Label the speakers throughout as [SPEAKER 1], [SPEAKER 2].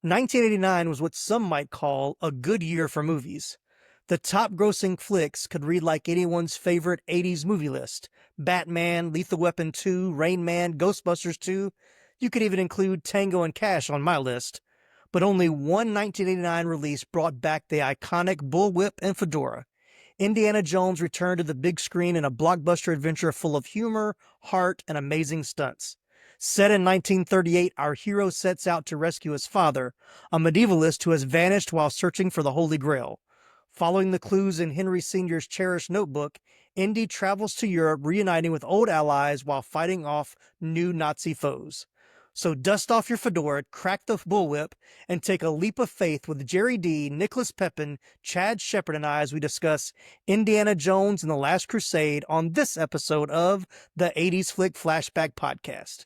[SPEAKER 1] 1989 was what some might call a good year for movies. The top grossing flicks could read like anyone's favorite 80s movie list. Batman, Lethal Weapon 2, Rain Man, Ghostbusters 2. You could even include Tango and Cash on my list. But only one 1989 release brought back the iconic bullwhip and fedora. Indiana Jones returned to the big screen in a blockbuster adventure full of humor, heart, and amazing stunts. Set in 1938, our hero sets out to rescue his father, a medievalist who has vanished while searching for the Holy Grail. Following the clues in Henry Sr.'s cherished notebook, Indy travels to Europe, reuniting with old allies while fighting off new Nazi foes. So dust off your fedora, crack the bullwhip, and take a leap of faith with Gerry D, Nicholas Pepin, Chad Sheppard, and I as we discuss Indiana Jones and the Last Crusade on this episode of the 80s Flick Flashback Podcast.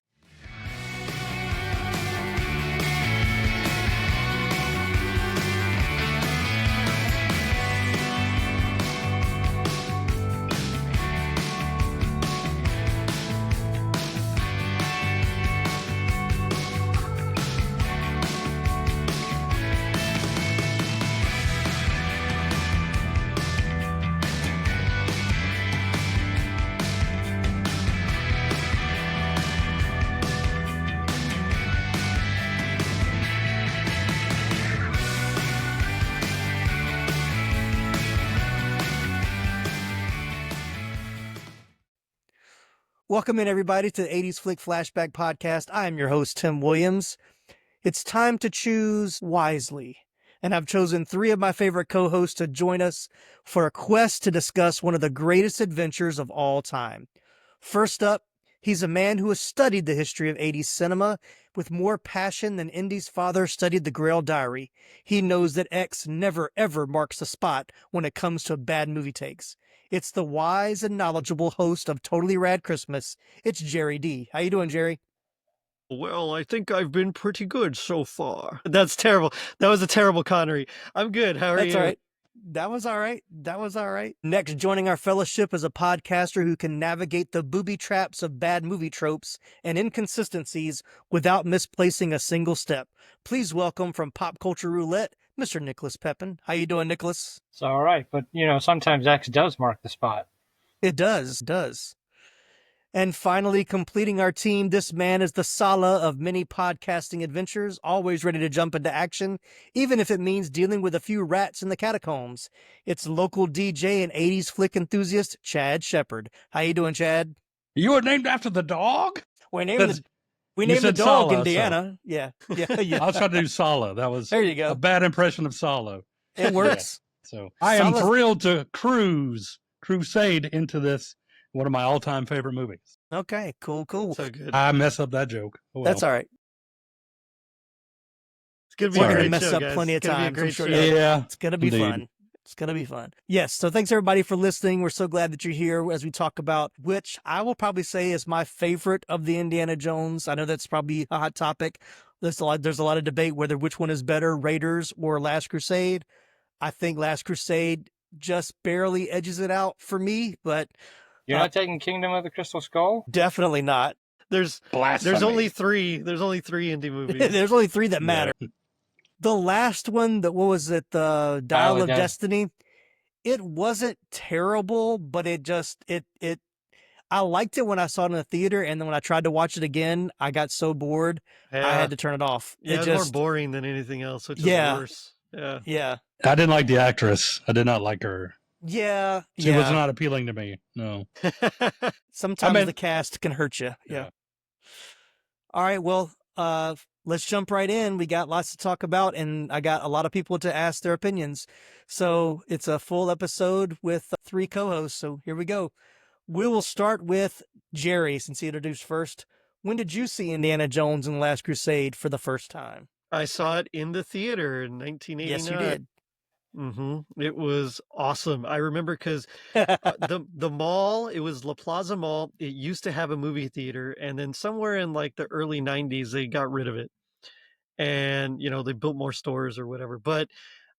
[SPEAKER 1] Welcome in, everybody, to the 80s Flick Flashback Podcast. I am your host, Tim Williams. It's time to choose wisely, and I've chosen three of my favorite co-hosts to join us for a quest to discuss one of the greatest adventures of all time. First up, he's a man who has studied the history of 80s cinema with more passion than Indy's father studied the Grail Diary. He knows that X never, ever marks the spot when it comes to bad movie takes. It's the wise and knowledgeable host of Totally Rad Christmas. It's Gerry D. How you doing, Gerry?
[SPEAKER 2] Well, I think I've been pretty good so far. That's terrible. That was a terrible Connery. I'm good. How are you?
[SPEAKER 1] That's all right. That was all right. Next, joining our fellowship is a podcaster who can navigate the booby traps of bad movie tropes and inconsistencies without misplacing a single step. Please welcome from Pop Culture Roulette, Mr. Nicholas Pepin. How you doing, Nicholas?
[SPEAKER 3] It's all right, but sometimes X does mark the spot.
[SPEAKER 1] It does. And finally, completing our team, this man is the Sala of many podcasting adventures, always ready to jump into action, even if it means dealing with a few rats in the catacombs. It's local DJ and 80s flick enthusiast, Chad Sheppard. How you doing, Chad?
[SPEAKER 4] You were named after the dog?
[SPEAKER 1] We named the dog
[SPEAKER 4] Sala,
[SPEAKER 1] Indiana.
[SPEAKER 4] So.
[SPEAKER 1] Yeah.
[SPEAKER 4] I was trying to do Sala. That was
[SPEAKER 1] there you go.
[SPEAKER 4] A bad impression of Sala.
[SPEAKER 1] It works.
[SPEAKER 4] Yeah. So I am thrilled to crusade into this. One of my all-time favorite movies.
[SPEAKER 1] Okay, cool.
[SPEAKER 2] So good.
[SPEAKER 4] I mess up that joke.
[SPEAKER 1] Oh, well. That's all right.
[SPEAKER 2] It's going to be
[SPEAKER 1] We're
[SPEAKER 2] going to
[SPEAKER 1] mess up
[SPEAKER 2] guys.
[SPEAKER 1] plenty of times. I'm sure.
[SPEAKER 4] Yeah.
[SPEAKER 1] It's going to be fun. It's going to be fun. Yes. So thanks everybody for listening. We're so glad that you're here as we talk about which I will probably say is my favorite of the Indiana Jones. I know that's probably a hot topic. There's a lot of debate whether which one is better, Raiders or Last Crusade. I think Last Crusade just barely edges it out for me, but
[SPEAKER 3] you're not taking Kingdom of the Crystal Skull?
[SPEAKER 1] Definitely not.
[SPEAKER 2] There's only three. There's only three indie movies.
[SPEAKER 1] There's only three that matter. The last one, what was it? The Dial of Destiny. It wasn't terrible, but I liked it when I saw it in the theater, and then when I tried to watch it again, I got so bored, I had to turn it off.
[SPEAKER 2] Yeah, it's more boring than anything else, which is worse.
[SPEAKER 1] Yeah.
[SPEAKER 4] I didn't like the actress. I did not like her.
[SPEAKER 1] Yeah.
[SPEAKER 4] She was not appealing to me. No.
[SPEAKER 1] Sometimes the cast can hurt you. Yeah. All right. Well, let's jump right in. We got lots to talk about, and I got a lot of people to ask their opinions. So it's a full episode with three co-hosts. So here we go. We will start with Gerry, since he introduced first. When did you see Indiana Jones and the Last Crusade for the first time?
[SPEAKER 2] I saw it in the theater in 1989.
[SPEAKER 1] Yes, you did.
[SPEAKER 2] It was awesome. I remember because the mall, it was La Plaza Mall. It used to have a movie theater, and then somewhere in like the early 90s, they got rid of it. And, they built more stores or whatever. But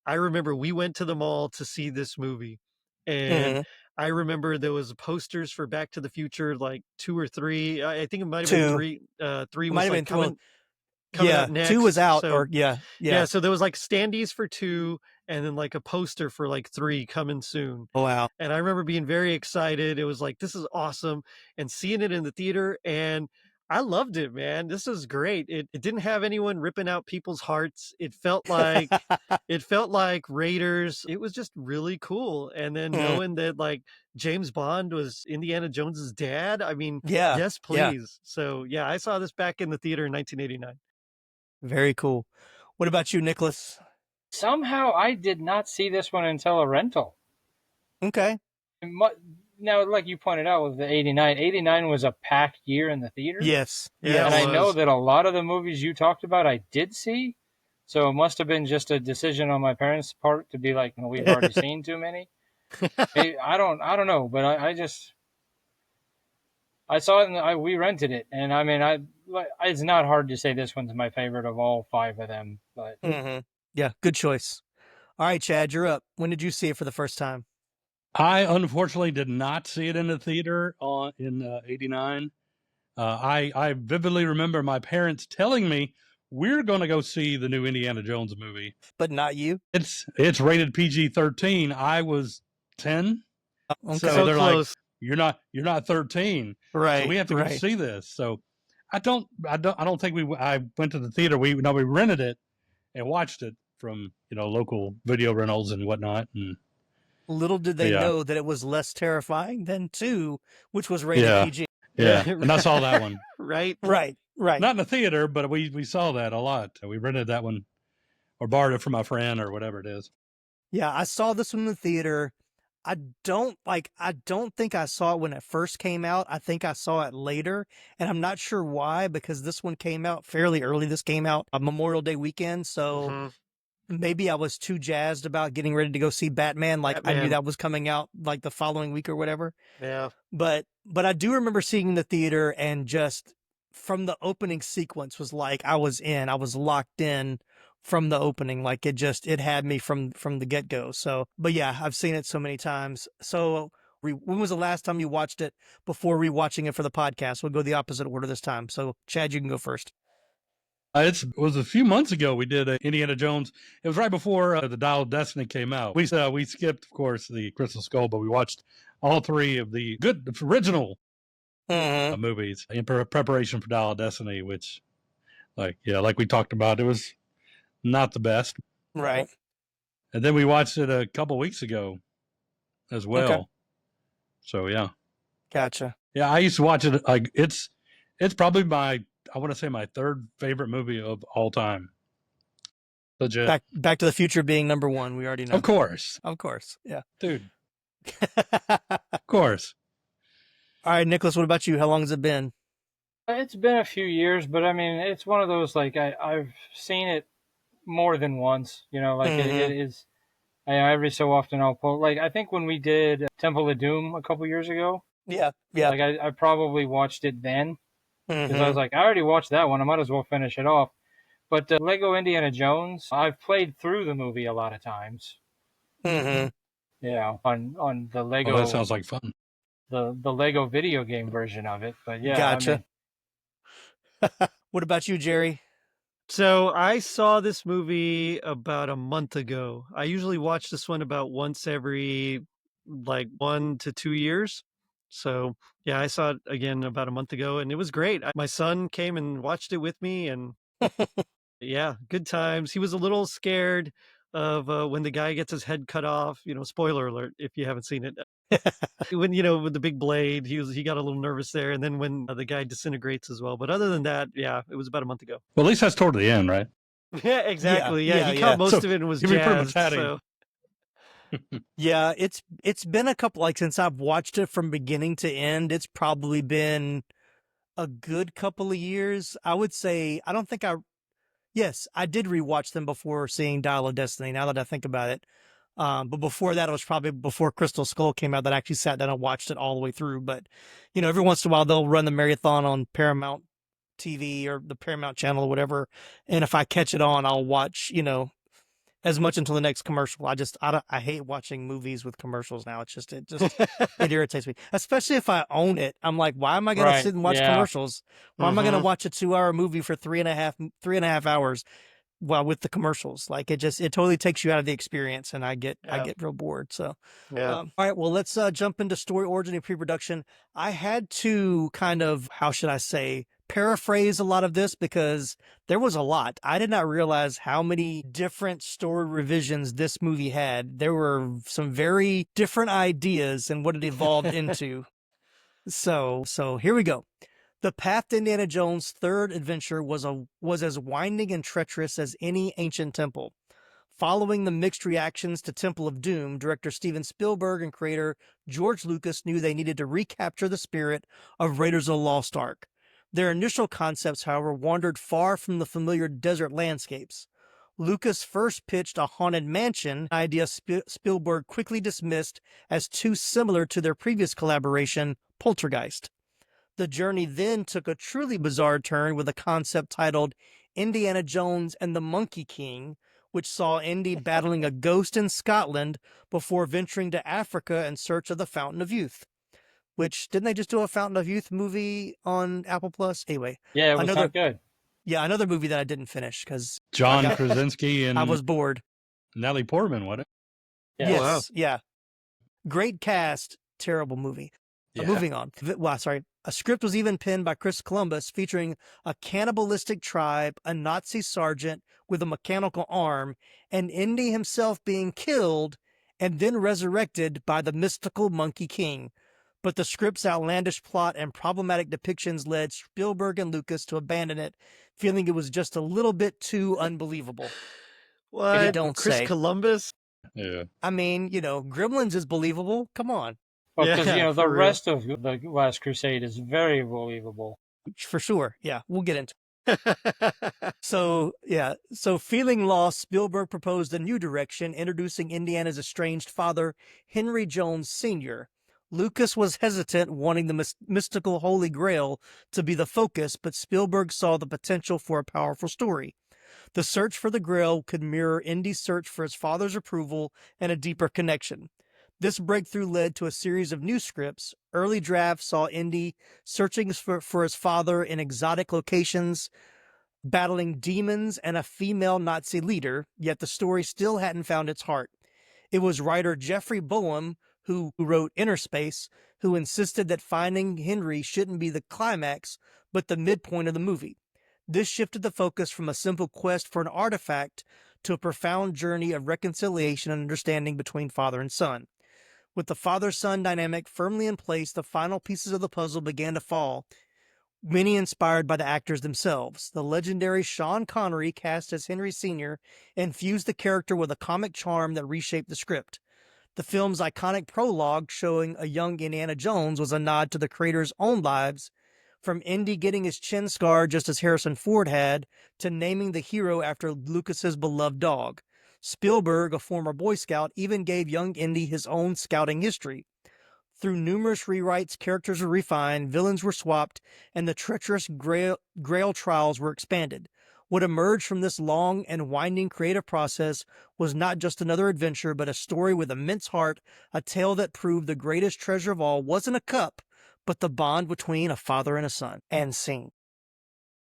[SPEAKER 2] I remember we went to the mall to see this movie. And I remember there was posters for Back to the Future, like 2 or 3. I think it might have been 3. 3 was like coming. coming
[SPEAKER 1] Yeah,
[SPEAKER 2] out next.
[SPEAKER 1] 2 was out,
[SPEAKER 2] So
[SPEAKER 1] or yeah.
[SPEAKER 2] so there was like standees for 2 and then like a poster for like 3 coming soon.
[SPEAKER 1] Oh, wow.
[SPEAKER 2] And I remember being very excited. It was like, this is awesome. And seeing it in the theater, and I loved it, man. This was great. It didn't have anyone ripping out people's hearts. It felt like Raiders. It was just really cool. And then knowing that like James Bond was Indiana Jones's dad, I mean,
[SPEAKER 1] Yeah,
[SPEAKER 2] yes,
[SPEAKER 1] yeah.
[SPEAKER 2] please. So yeah, I saw this back in the theater in 1989.
[SPEAKER 1] Very cool. What about you, Nicholas?
[SPEAKER 3] Somehow I did not see this one until a rental.
[SPEAKER 1] Okay.
[SPEAKER 3] Now, like you pointed out with the 89 was a packed year in the theater.
[SPEAKER 1] Yes.
[SPEAKER 2] Yeah,
[SPEAKER 3] And
[SPEAKER 1] Yes.
[SPEAKER 3] I know that a lot of the movies you talked about I did see. So it must have been just a decision on my parents' part to be like, no, we've already seen too many. I don't know, but I saw it and we rented it. And I mean, it's not hard to say this one's my favorite of all 5 of them, but
[SPEAKER 1] Yeah, good choice. All right, Chad, you're up. When did you see it for the first time?
[SPEAKER 4] I unfortunately did not see it in the theater in '89. I vividly remember my parents telling me we're going to go see the new Indiana Jones movie.
[SPEAKER 1] But not you?
[SPEAKER 4] It's rated PG-13. I was 10,
[SPEAKER 1] Okay.
[SPEAKER 4] so
[SPEAKER 2] So
[SPEAKER 4] they're
[SPEAKER 2] close.
[SPEAKER 4] like, you're not 13,
[SPEAKER 1] Right.
[SPEAKER 4] so we have to go
[SPEAKER 1] right.
[SPEAKER 4] see this. So I don't think I went to the theater. We rented it and watched it from local video rentals and whatnot. And
[SPEAKER 1] Little did they
[SPEAKER 4] Yeah.
[SPEAKER 1] know that it was less terrifying than 2, which was rated
[SPEAKER 4] Yeah.
[SPEAKER 1] PG.
[SPEAKER 4] yeah,
[SPEAKER 2] Yeah.
[SPEAKER 4] and I saw that one.
[SPEAKER 2] Right?
[SPEAKER 1] Right. Right.
[SPEAKER 4] Not in the theater, but we saw that a lot. We rented that one or borrowed it from my friend or whatever it is.
[SPEAKER 1] Yeah, I saw this one in the theater. I don't think I saw it when it first came out. I think I saw it later, and I'm not sure why, because this one came out fairly early. This came out on Memorial Day weekend, so
[SPEAKER 2] Mhm.
[SPEAKER 1] maybe I was too jazzed about getting ready to go see Batman. Like I knew
[SPEAKER 2] Batman.
[SPEAKER 1] that was coming out like the following week or whatever.
[SPEAKER 2] Yeah.
[SPEAKER 1] But I do remember seeing in the theater, and just from the opening sequence was like I was locked in from the opening. Like it had me from the get-go. So, but yeah, I've seen it so many times. So when was the last time you watched it before rewatching it for the podcast? We'll go the opposite order this time. So Chad, you can go first.
[SPEAKER 4] It was a few months ago we did Indiana Jones. It was right before the Dial of Destiny came out. We skipped, of course, the Crystal Skull, but we watched all 3 of the original movies in preparation for Dial of Destiny, which, like we talked about, it was not the best.
[SPEAKER 1] Right.
[SPEAKER 4] And then we watched it a couple weeks ago as well.
[SPEAKER 1] Okay.
[SPEAKER 4] So yeah.
[SPEAKER 1] Gotcha.
[SPEAKER 4] Yeah, I used to watch it. Like it's probably my 3rd favorite movie of all time. Legit.
[SPEAKER 1] Back to the Future being number 1. We already know.
[SPEAKER 4] Of course.
[SPEAKER 1] Yeah.
[SPEAKER 4] Dude. Of course.
[SPEAKER 1] All right, Nicholas, what about you? How long has it been?
[SPEAKER 3] it's been a few years, but I mean, it's one of those, like, I've seen it more than once, like it is, every so often I'll pull, like, I think when we did Temple of Doom a couple years ago,
[SPEAKER 1] Yeah.
[SPEAKER 3] like I probably watched it then, because I was like, I already watched that one, I might as well finish it off. But Lego Indiana Jones, I've played through the movie a lot of times. On the Lego.
[SPEAKER 4] Oh, that sounds like fun.
[SPEAKER 3] The Lego video game version of it, but yeah.
[SPEAKER 1] Gotcha. What about you, Gerry?
[SPEAKER 2] So I saw this movie about a month ago. I usually watch this one about once every 1 to 2 years. So yeah, I saw it again about a month ago, and it was great. My son came and watched it with me, and yeah, good times. He was a little scared of when the guy gets his head cut off. Spoiler alert if you haven't seen it. When with the big blade, he got a little nervous there, and then when the guy disintegrates as well. But other than that, yeah, it was about a month ago.
[SPEAKER 4] Well, at least that's toward the end, right?
[SPEAKER 2] Yeah, exactly. Yeah, he caught most of it and was
[SPEAKER 4] you'd be pretty much
[SPEAKER 2] jazzed.
[SPEAKER 4] hatting.
[SPEAKER 2] So.
[SPEAKER 1] Yeah, it's been a couple, since I've watched it from beginning to end, it's probably been a good couple of years. I would say, yes, I did rewatch them before seeing Dial of Destiny, now that I think about it. But before that, it was probably before Crystal Skull came out that I actually sat down and watched it all the way through. But, every once in a while they'll run the marathon on Paramount TV or the Paramount channel or whatever. And if I catch it on, I'll watch, as much until the next commercial. I hate watching movies with commercials now. It irritates me, especially if I own it. I'm like, why am I going to sit and watch commercials? Why am I going to watch a 2-hour movie for 3.5 hours? Well, with the commercials, like it totally takes you out of the experience, and I get real bored. So, all right, well, let's jump into story origin and pre-production. I had to kind of, how should I say, paraphrase a lot of this because there was a lot. I did not realize how many different story revisions this movie had. There were some very different ideas and what it evolved into. So here we go. The path to Indiana Jones' third adventure was as winding and treacherous as any ancient temple. Following the mixed reactions to Temple of Doom, director Steven Spielberg and creator George Lucas knew they needed to recapture the spirit of Raiders of the Lost Ark. Their initial concepts, however, wandered far from the familiar desert landscapes. Lucas first pitched a haunted mansion, an idea Spielberg quickly dismissed as too similar to their previous collaboration, Poltergeist. The journey then took a truly bizarre turn with a concept titled Indiana Jones and the Monkey King, which saw Indy battling a ghost in Scotland before venturing to Africa in search of the Fountain of Youth. Which, didn't they just do a Fountain of Youth movie on Apple Plus? Anyway.
[SPEAKER 3] Yeah, it was not good.
[SPEAKER 1] Yeah, another movie that I didn't finish because
[SPEAKER 4] John Krasinski and
[SPEAKER 1] I was bored.
[SPEAKER 4] Natalie Portman, what?
[SPEAKER 3] Yeah.
[SPEAKER 1] Yes,
[SPEAKER 2] Wow.
[SPEAKER 1] yeah. Great cast, terrible movie.
[SPEAKER 2] Yeah.
[SPEAKER 1] Moving on. A script was even penned by Chris Columbus featuring a cannibalistic tribe, a Nazi sergeant with a mechanical arm, and Indy himself being killed and then resurrected by the mystical Monkey King. But the script's outlandish plot and problematic depictions led Spielberg and Lucas to abandon it, feeling it was just a little bit too unbelievable.
[SPEAKER 2] What?
[SPEAKER 1] You don't
[SPEAKER 2] Chris
[SPEAKER 1] say.
[SPEAKER 2] Columbus?
[SPEAKER 4] Yeah.
[SPEAKER 1] I mean, Gremlins is believable. Come on.
[SPEAKER 3] Well, because,
[SPEAKER 2] Yeah,
[SPEAKER 3] the
[SPEAKER 2] for real.
[SPEAKER 3] rest of the Last Crusade is very believable.
[SPEAKER 1] For sure. Yeah, we'll get into it. So feeling lost, Spielberg proposed a new direction, introducing Indiana's estranged father, Henry Jones Sr. Lucas was hesitant, wanting the mystical Holy Grail to be the focus, but Spielberg saw the potential for a powerful story. The search for the Grail could mirror Indy's search for his father's approval and a deeper connection. This breakthrough led to a series of new scripts. Early drafts saw Indy searching for his father in exotic locations, battling demons and a female Nazi leader, yet the story still hadn't found its heart. It was writer Jeffrey Boehm, who wrote Inner Space, who insisted that finding Henry shouldn't be the climax, but the midpoint of the movie. This shifted the focus from a simple quest for an artifact to a profound journey of reconciliation and understanding between father and son. With the father-son dynamic firmly in place, the final pieces of the puzzle began to fall, many inspired by the actors themselves. The legendary Sean Connery, cast as Henry Sr., infused the character with a comic charm that reshaped the script. The film's iconic prologue showing a young Indiana Jones was a nod to the creator's own lives, from Indy getting his chin scarred just as Harrison Ford had, to naming the hero after Lucas's beloved dog. Spielberg, a former Boy Scout, even gave young Indy his own scouting history. Through numerous rewrites, characters were refined, villains were swapped, and the treacherous Grail trials were expanded. What emerged from this long and winding creative process was not just another adventure, but a story with immense heart, a tale that proved the greatest treasure of all wasn't a cup, but the bond between a father and a son. And scene.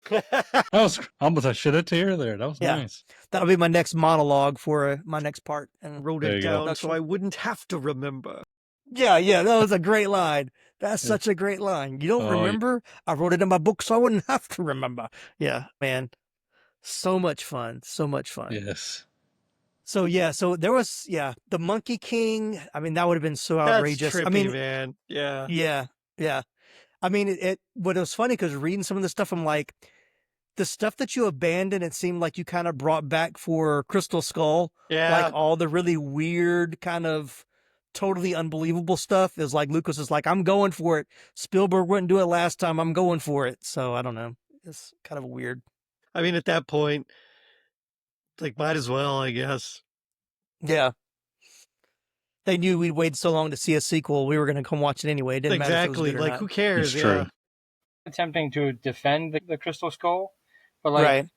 [SPEAKER 4] That was almost a shed a tear there. That was nice.
[SPEAKER 1] That'll be my next monologue for my next part. And
[SPEAKER 2] Wrote
[SPEAKER 4] There
[SPEAKER 2] it
[SPEAKER 4] you go.
[SPEAKER 2] down so I wouldn't have to remember.
[SPEAKER 1] Yeah, that was a great line. That's such a great line. You don't remember? I wrote it in my book so I wouldn't have to remember. Yeah, man. So much fun. So much fun.
[SPEAKER 4] Yes.
[SPEAKER 1] So there was, the Monkey King. I mean, that would have been so
[SPEAKER 2] That's
[SPEAKER 1] outrageous.
[SPEAKER 2] trippy,
[SPEAKER 1] I mean,
[SPEAKER 2] man. Yeah.
[SPEAKER 1] Yeah. I mean, but it was funny because reading some of the stuff, I'm like, the stuff that you abandoned, it seemed like you kind of brought back for Crystal Skull.
[SPEAKER 2] Yeah.
[SPEAKER 1] Like all the really weird kind of totally unbelievable stuff is like, Lucas is like, I'm going for it. Spielberg wouldn't do it last time. I'm going for it. So I don't know. It's kind of weird.
[SPEAKER 2] I mean, at that point, like, might as well, I guess.
[SPEAKER 1] Yeah. They knew we'd wait so long to see a sequel. We were going to come watch it anyway. It didn't matter if it was
[SPEAKER 2] Exactly.
[SPEAKER 1] good or
[SPEAKER 2] Like,
[SPEAKER 1] not.
[SPEAKER 2] who cares?
[SPEAKER 4] It's
[SPEAKER 2] Yeah.
[SPEAKER 4] true.
[SPEAKER 3] Attempting to defend the Crystal Skull, but
[SPEAKER 1] Right.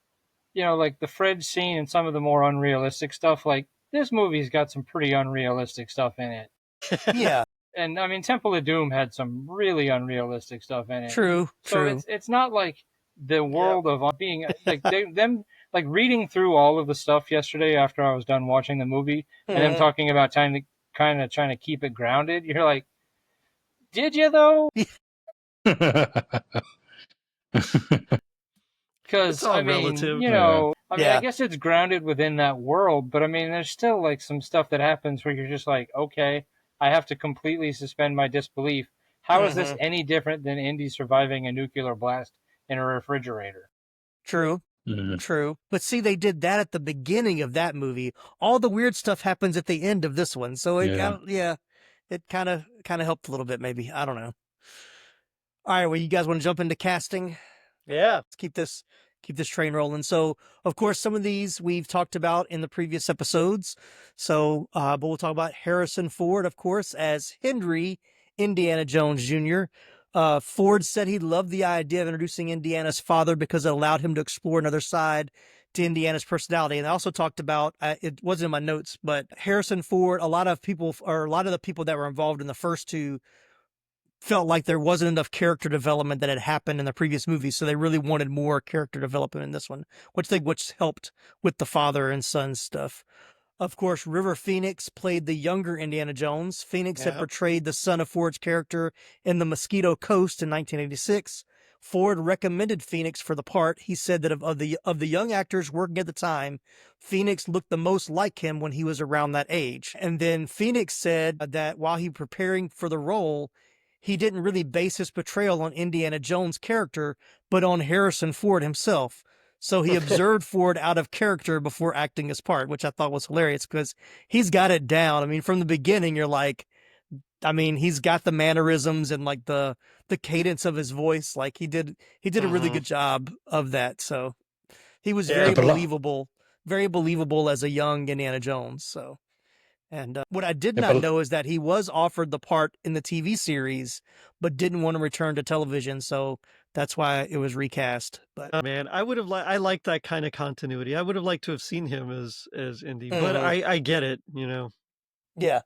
[SPEAKER 3] like the Fred scene and some of the more unrealistic stuff, like this movie's got some pretty unrealistic stuff in it.
[SPEAKER 1] Yeah.
[SPEAKER 3] And I mean, Temple of Doom had some really unrealistic stuff in it.
[SPEAKER 1] True.
[SPEAKER 3] So it's not like the world of being like them like reading through all of the stuff yesterday after I was done watching the movie and them talking about trying to keep it grounded. You're like, did you though? Because I mean,
[SPEAKER 2] relative.
[SPEAKER 3] I guess it's grounded within that world, but I mean, there's still like some stuff that happens where you're just like, okay, I have to completely suspend my disbelief. How is this any different than Indy surviving a nuclear blast in a refrigerator?
[SPEAKER 1] True. True. But see, they did that at the beginning of that movie. All the weird stuff happens at the end of this one. So it kind of helped a little bit, maybe. I don't know. All right, well, you guys want to jump into casting?
[SPEAKER 2] Yeah.
[SPEAKER 1] Let's keep this train rolling. So, of course, some of these we've talked about in the previous episodes. So, but we'll talk about Harrison Ford, of course, as Henry Indiana Jones Jr. Ford said he loved the idea of introducing Indiana's father because it allowed him to explore another side to Indiana's personality. And I also talked about, it wasn't in my notes, but Harrison Ford, a lot of the people that were involved in the first two felt like there wasn't enough character development that had happened in the previous movies, so they really wanted more character development in this one, which helped with the father and son stuff. Of course, River Phoenix played the younger Indiana Jones. Phoenix had portrayed the son of Ford's character in The Mosquito Coast in 1986. Ford recommended Phoenix for the part. He said that of the young actors working at the time, Phoenix looked the most like him when he was around that age. And then Phoenix said that while he was preparing for the role, he didn't really base his portrayal on Indiana Jones' character, but on Harrison Ford himself. So he observed Ford out of character before acting his part, which I thought was hilarious because he's got it down. I mean, from the beginning, you're like, I mean, he's got the mannerisms and like the cadence of his voice. Like he did a really good job of that. So he was very believable as a young Indiana Jones. So. And what I did not know is that he was offered the part in the TV series, but didn't want to return to television. So that's why it was recast. But
[SPEAKER 2] man, I like that kind of continuity. I would have liked to have seen him as Indy, but I get it,
[SPEAKER 1] Yeah.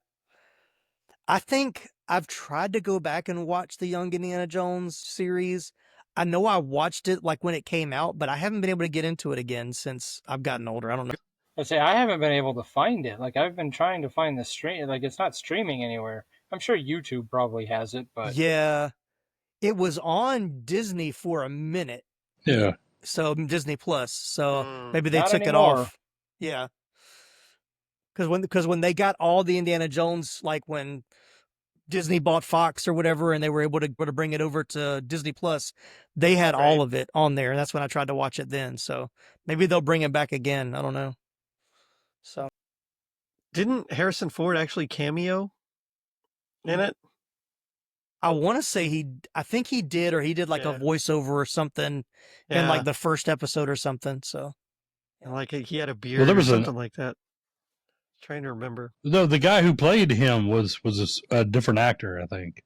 [SPEAKER 1] I think I've tried to go back and watch the Young Indiana Jones series. I know I watched it like when it came out, but I haven't been able to get into it again since I've gotten older. I don't know.
[SPEAKER 3] I haven't been able to find it. Like I've been trying to find the stream. Like it's not streaming anywhere. I'm sure YouTube probably has it, but
[SPEAKER 1] yeah, it was on Disney for a minute.
[SPEAKER 4] Yeah.
[SPEAKER 1] So Disney Plus. So maybe they took it
[SPEAKER 3] anymore.
[SPEAKER 1] off. Yeah. Because when they got all the Indiana Jones, like when Disney bought Fox or whatever, and they were able to bring it over to Disney Plus, they had all of it on there, and that's when I tried to watch it then. So maybe they'll bring it back again. I don't know. So,
[SPEAKER 2] didn't Harrison Ford actually cameo in it?
[SPEAKER 1] I want to say I think he did, or he did like a voiceover or something in like the first episode or something. So,
[SPEAKER 2] like he had a beard or something like that. Trying to remember.
[SPEAKER 4] No, the guy who played him was a different actor, I think.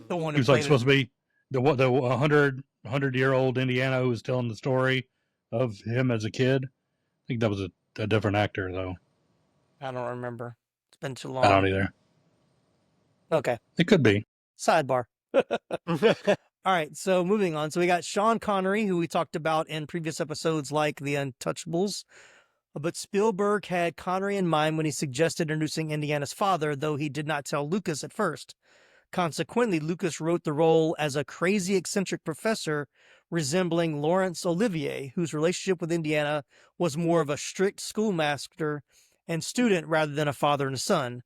[SPEAKER 1] The one
[SPEAKER 4] who was like supposed to be the 100-year-old Indiana who was telling the story of him as a kid. I think that was a different actor, though.
[SPEAKER 1] I don't remember. It's been too long.
[SPEAKER 4] I don't either.
[SPEAKER 1] Okay.
[SPEAKER 4] It could be.
[SPEAKER 1] Sidebar. All right, so moving on. So we got Sean Connery, who we talked about in previous episodes like The Untouchables. But Spielberg had Connery in mind when he suggested introducing Indiana's father, though he did not tell Lucas at first. Consequently, Lucas wrote the role as a crazy, eccentric professor resembling Laurence Olivier, whose relationship with Indiana was more of a strict schoolmaster and student rather than a father and a son.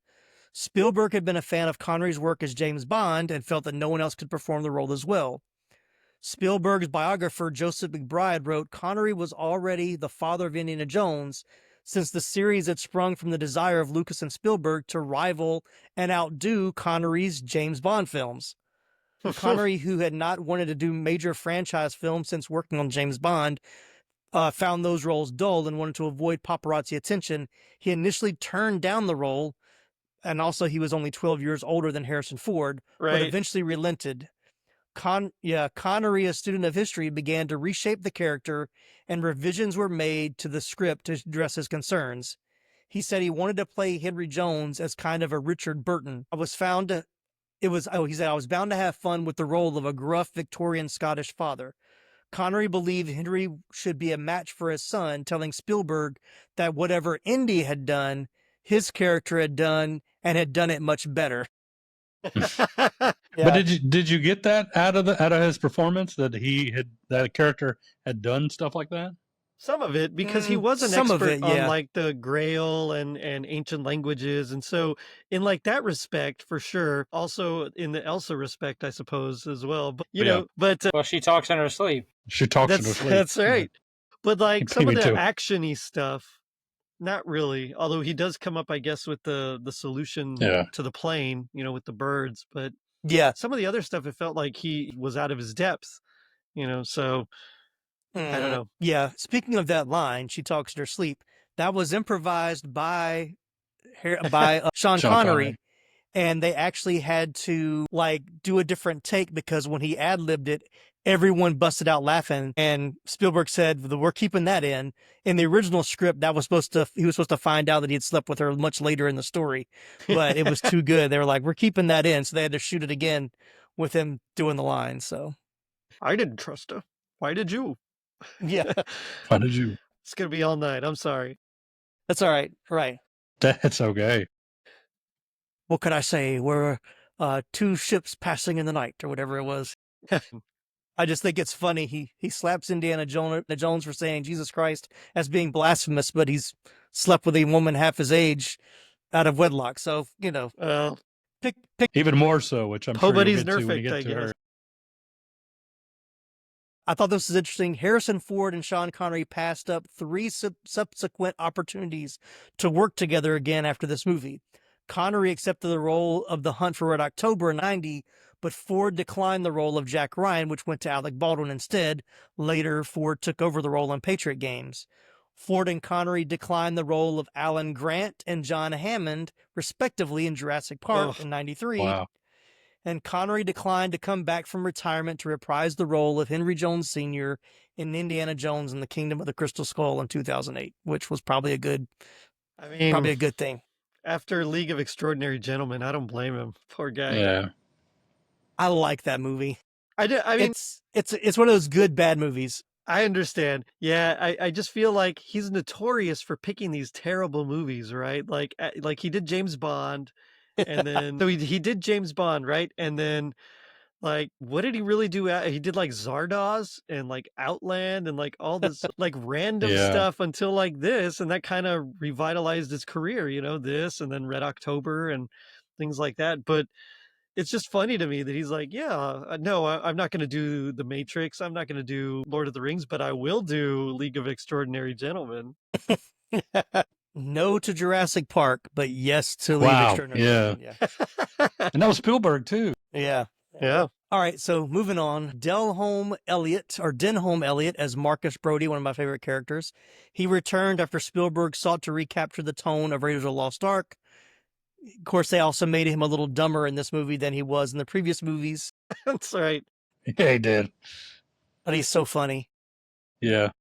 [SPEAKER 1] Spielberg had been a fan of Connery's work as James Bond and felt that no one else could perform the role as well. Spielberg's biographer, Joseph McBride, wrote, Connery was already the father of Indiana Jones, since the series had sprung from the desire of Lucas and Spielberg to rival and outdo Connery's James Bond films. Connery, who had not wanted to do major franchise films since working on James Bond, found those roles dull and wanted to avoid paparazzi attention. He initially turned down the role, and also he was only 12 years older than Harrison Ford, but eventually relented. Connery, a student of history, began to reshape the character, and revisions were made to the script to address his concerns. He said he wanted to play Henry Jones as kind of a Richard Burton. He said, I was bound to have fun with the role of a gruff Victorian Scottish father. Connery believed Henry should be a match for his son, telling Spielberg that whatever Indy had done, his character had done, and had done it much better.
[SPEAKER 4] But did you get that out of his performance, that character had done stuff like that?
[SPEAKER 2] Some of it, because he was an expert on like the Grail and ancient languages, and so in like that respect, for sure. Also in the Elsa respect, I suppose, as well. But
[SPEAKER 3] well, she talks in her sleep.
[SPEAKER 4] She talks in her sleep.
[SPEAKER 2] That's right. But like some of the
[SPEAKER 4] too.
[SPEAKER 2] actiony stuff, not really. Although he does come up, I guess, with the solution to the plane, with the birds. But some of the other stuff, it felt like he was out of his depth, So. I don't know.
[SPEAKER 1] Yeah. Speaking of that line, she talks in her sleep. That was improvised by Sean Connery. And they actually had to like do a different take because when he ad-libbed it, everyone busted out laughing. And Spielberg said, we're keeping that in. In the original script, he was supposed to find out that he had slept with her much later in the story, but it was too good. They were like, we're keeping that in. So they had to shoot it again with him doing the line. So
[SPEAKER 2] I didn't trust her. Why did you?
[SPEAKER 1] Yeah.
[SPEAKER 4] Why did you?
[SPEAKER 2] It's going to be all night. I'm sorry.
[SPEAKER 1] That's all right. Right.
[SPEAKER 4] That's okay.
[SPEAKER 1] What could I say? We're two ships passing in the night or whatever it was. I just think it's funny. He slaps Indiana Jones for saying Jesus Christ as being blasphemous, but he's slept with a woman half his age out of wedlock. So, pick
[SPEAKER 4] even more so, which I'm sure you'll get to when you get to her.
[SPEAKER 1] I thought this was interesting. Harrison Ford and Sean Connery passed up 3 subsequent opportunities to work together again after this movie. Connery accepted the role of the Hunt for Red October in 1990, but Ford declined the role of Jack Ryan, which went to Alec Baldwin instead. Later, Ford took over the role in Patriot Games. Ford and Connery declined the role of Alan Grant and John Hammond, respectively, in Jurassic Park in 1993.
[SPEAKER 4] Wow.
[SPEAKER 1] And Connery declined to come back from retirement to reprise the role of Henry Jones Sr. in Indiana Jones and the Kingdom of the Crystal Skull in 2008, which was probably a good thing.
[SPEAKER 2] After League of Extraordinary Gentlemen, I don't blame him. Poor guy.
[SPEAKER 4] Yeah.
[SPEAKER 1] I like that movie.
[SPEAKER 2] I mean,
[SPEAKER 1] it's one of those good bad movies.
[SPEAKER 2] I understand. Yeah, I just feel like he's notorious for picking these terrible movies, right? Like he did James Bond, and then so he did James Bond, right? And then like what did he really do? He did like Zardoz and like Outland and like all this like random stuff until like this, and that kind of revitalized his career, this and then Red October and things like that. But it's just funny to me that he's like, no, I'm not going to do The Matrix. I'm not going to do Lord of the Rings, but I will do League of Extraordinary Gentlemen.
[SPEAKER 1] No to Jurassic Park, but yes to League of Extraordinary Gentlemen. Yeah.
[SPEAKER 4] And that was Spielberg, too.
[SPEAKER 1] Yeah.
[SPEAKER 2] Yeah.
[SPEAKER 1] All right, so moving on. Denholm Elliott as Marcus Brody, one of my favorite characters. He returned after Spielberg sought to recapture the tone of Raiders of the Lost Ark. Of course, they also made him a little dumber in this movie than he was in the previous movies.
[SPEAKER 2] That's right.
[SPEAKER 4] Yeah, he did.
[SPEAKER 1] But he's so funny.
[SPEAKER 4] Yeah.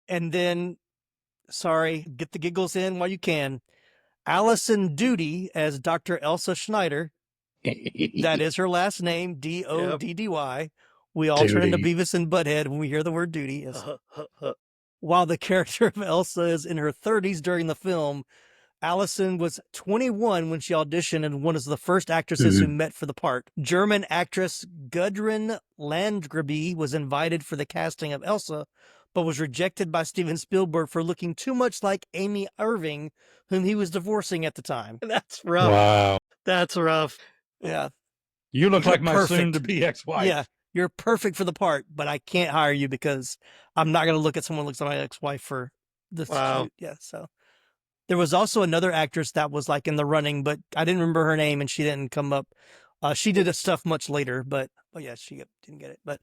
[SPEAKER 1] And then, get the giggles in while you can. Allison Doody as Dr. Elsa Schneider. That is her last name, Doddy. We all turn into Beavis and Butthead when we hear the word Doody. While the character of Elsa is in her 30s during the film, Allison was 21 when she auditioned and one of the first actresses who met for the part. German actress Gudrun Landgrabe was invited for the casting of Elsa, but was rejected by Steven Spielberg for looking too much like Amy Irving, whom he was divorcing at the time.
[SPEAKER 2] That's rough.
[SPEAKER 4] Wow.
[SPEAKER 2] That's rough.
[SPEAKER 1] Yeah.
[SPEAKER 4] You look like my soon-to-be ex-wife.
[SPEAKER 1] Yeah. You're perfect for the part, but I can't hire you because I'm not going to look at someone who looks like my ex-wife for this.
[SPEAKER 2] Wow.
[SPEAKER 1] Yeah, so... There was also another actress that was like in the running, but I didn't remember her name and she didn't come up. She did stuff much later, but yeah, she didn't get it. But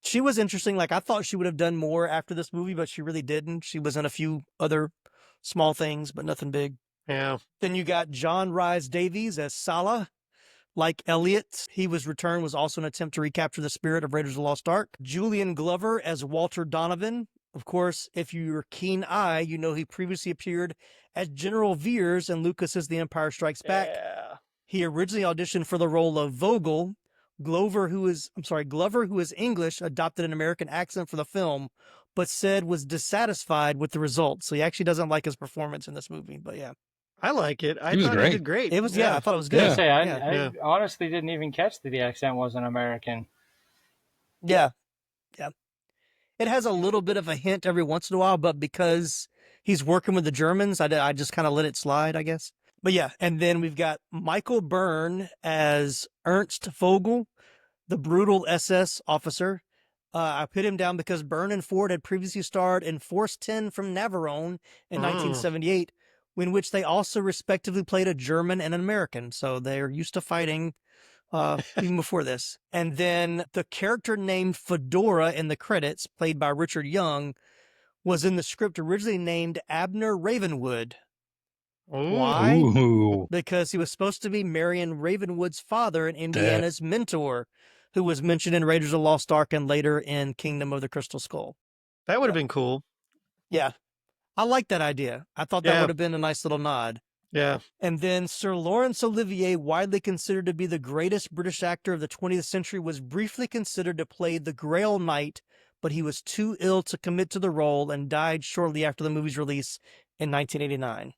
[SPEAKER 1] she was interesting. Like I thought she would have done more after this movie, but she really didn't. She was in a few other small things, but nothing big.
[SPEAKER 2] Yeah.
[SPEAKER 1] Then you got John Rhys Davies as Salah. Like Elliot, he was returned was also an attempt to recapture the spirit of Raiders of the Lost Ark. Julian Glover as Walter Donovan. Of course, if you're keen eye, you know he previously appeared as General Veers in Lucas's The Empire Strikes Back.
[SPEAKER 2] Yeah.
[SPEAKER 1] He originally auditioned for the role of Vogel. Glover, who is English, adopted an American accent for the film, but said was dissatisfied with the results. So he actually doesn't like his performance in this movie. But yeah,
[SPEAKER 2] I like it. I
[SPEAKER 4] He was
[SPEAKER 2] thought
[SPEAKER 4] great.
[SPEAKER 2] he did great.
[SPEAKER 1] it was. Yeah, I thought it was
[SPEAKER 3] I
[SPEAKER 1] good.
[SPEAKER 3] was gonna say,
[SPEAKER 1] Yeah.
[SPEAKER 3] I honestly didn't even catch that the accent wasn't American.
[SPEAKER 1] Yeah. It has a little bit of a hint every once in a while, but because he's working with the Germans, I just kind of let it slide, I guess. But yeah, and then we've got Michael Byrne as Ernst Vogel, the brutal SS officer. I put him down because Byrne and Ford had previously starred in Force 10 from Navarone in 1978, in which they also respectively played a German and an American. So they're used to fighting even before this. And then the character named Fedora in the credits, played by Richard Young, was in the script originally named Abner Ravenwood. Why?
[SPEAKER 4] Ooh.
[SPEAKER 1] Because he was supposed to be Marion Ravenwood's father and Indiana's mentor, who was mentioned in Raiders of the Lost Ark and later in Kingdom of the Crystal Skull.
[SPEAKER 2] That would have been cool.
[SPEAKER 1] Yeah. I like that idea. I thought that would have been a nice little nod.
[SPEAKER 2] Yeah.
[SPEAKER 1] And then Sir Laurence Olivier, widely considered to be the greatest British actor of the 20th century, was briefly considered to play the Grail Knight, but he was too ill to commit to the role and died shortly after the movie's release in 1989.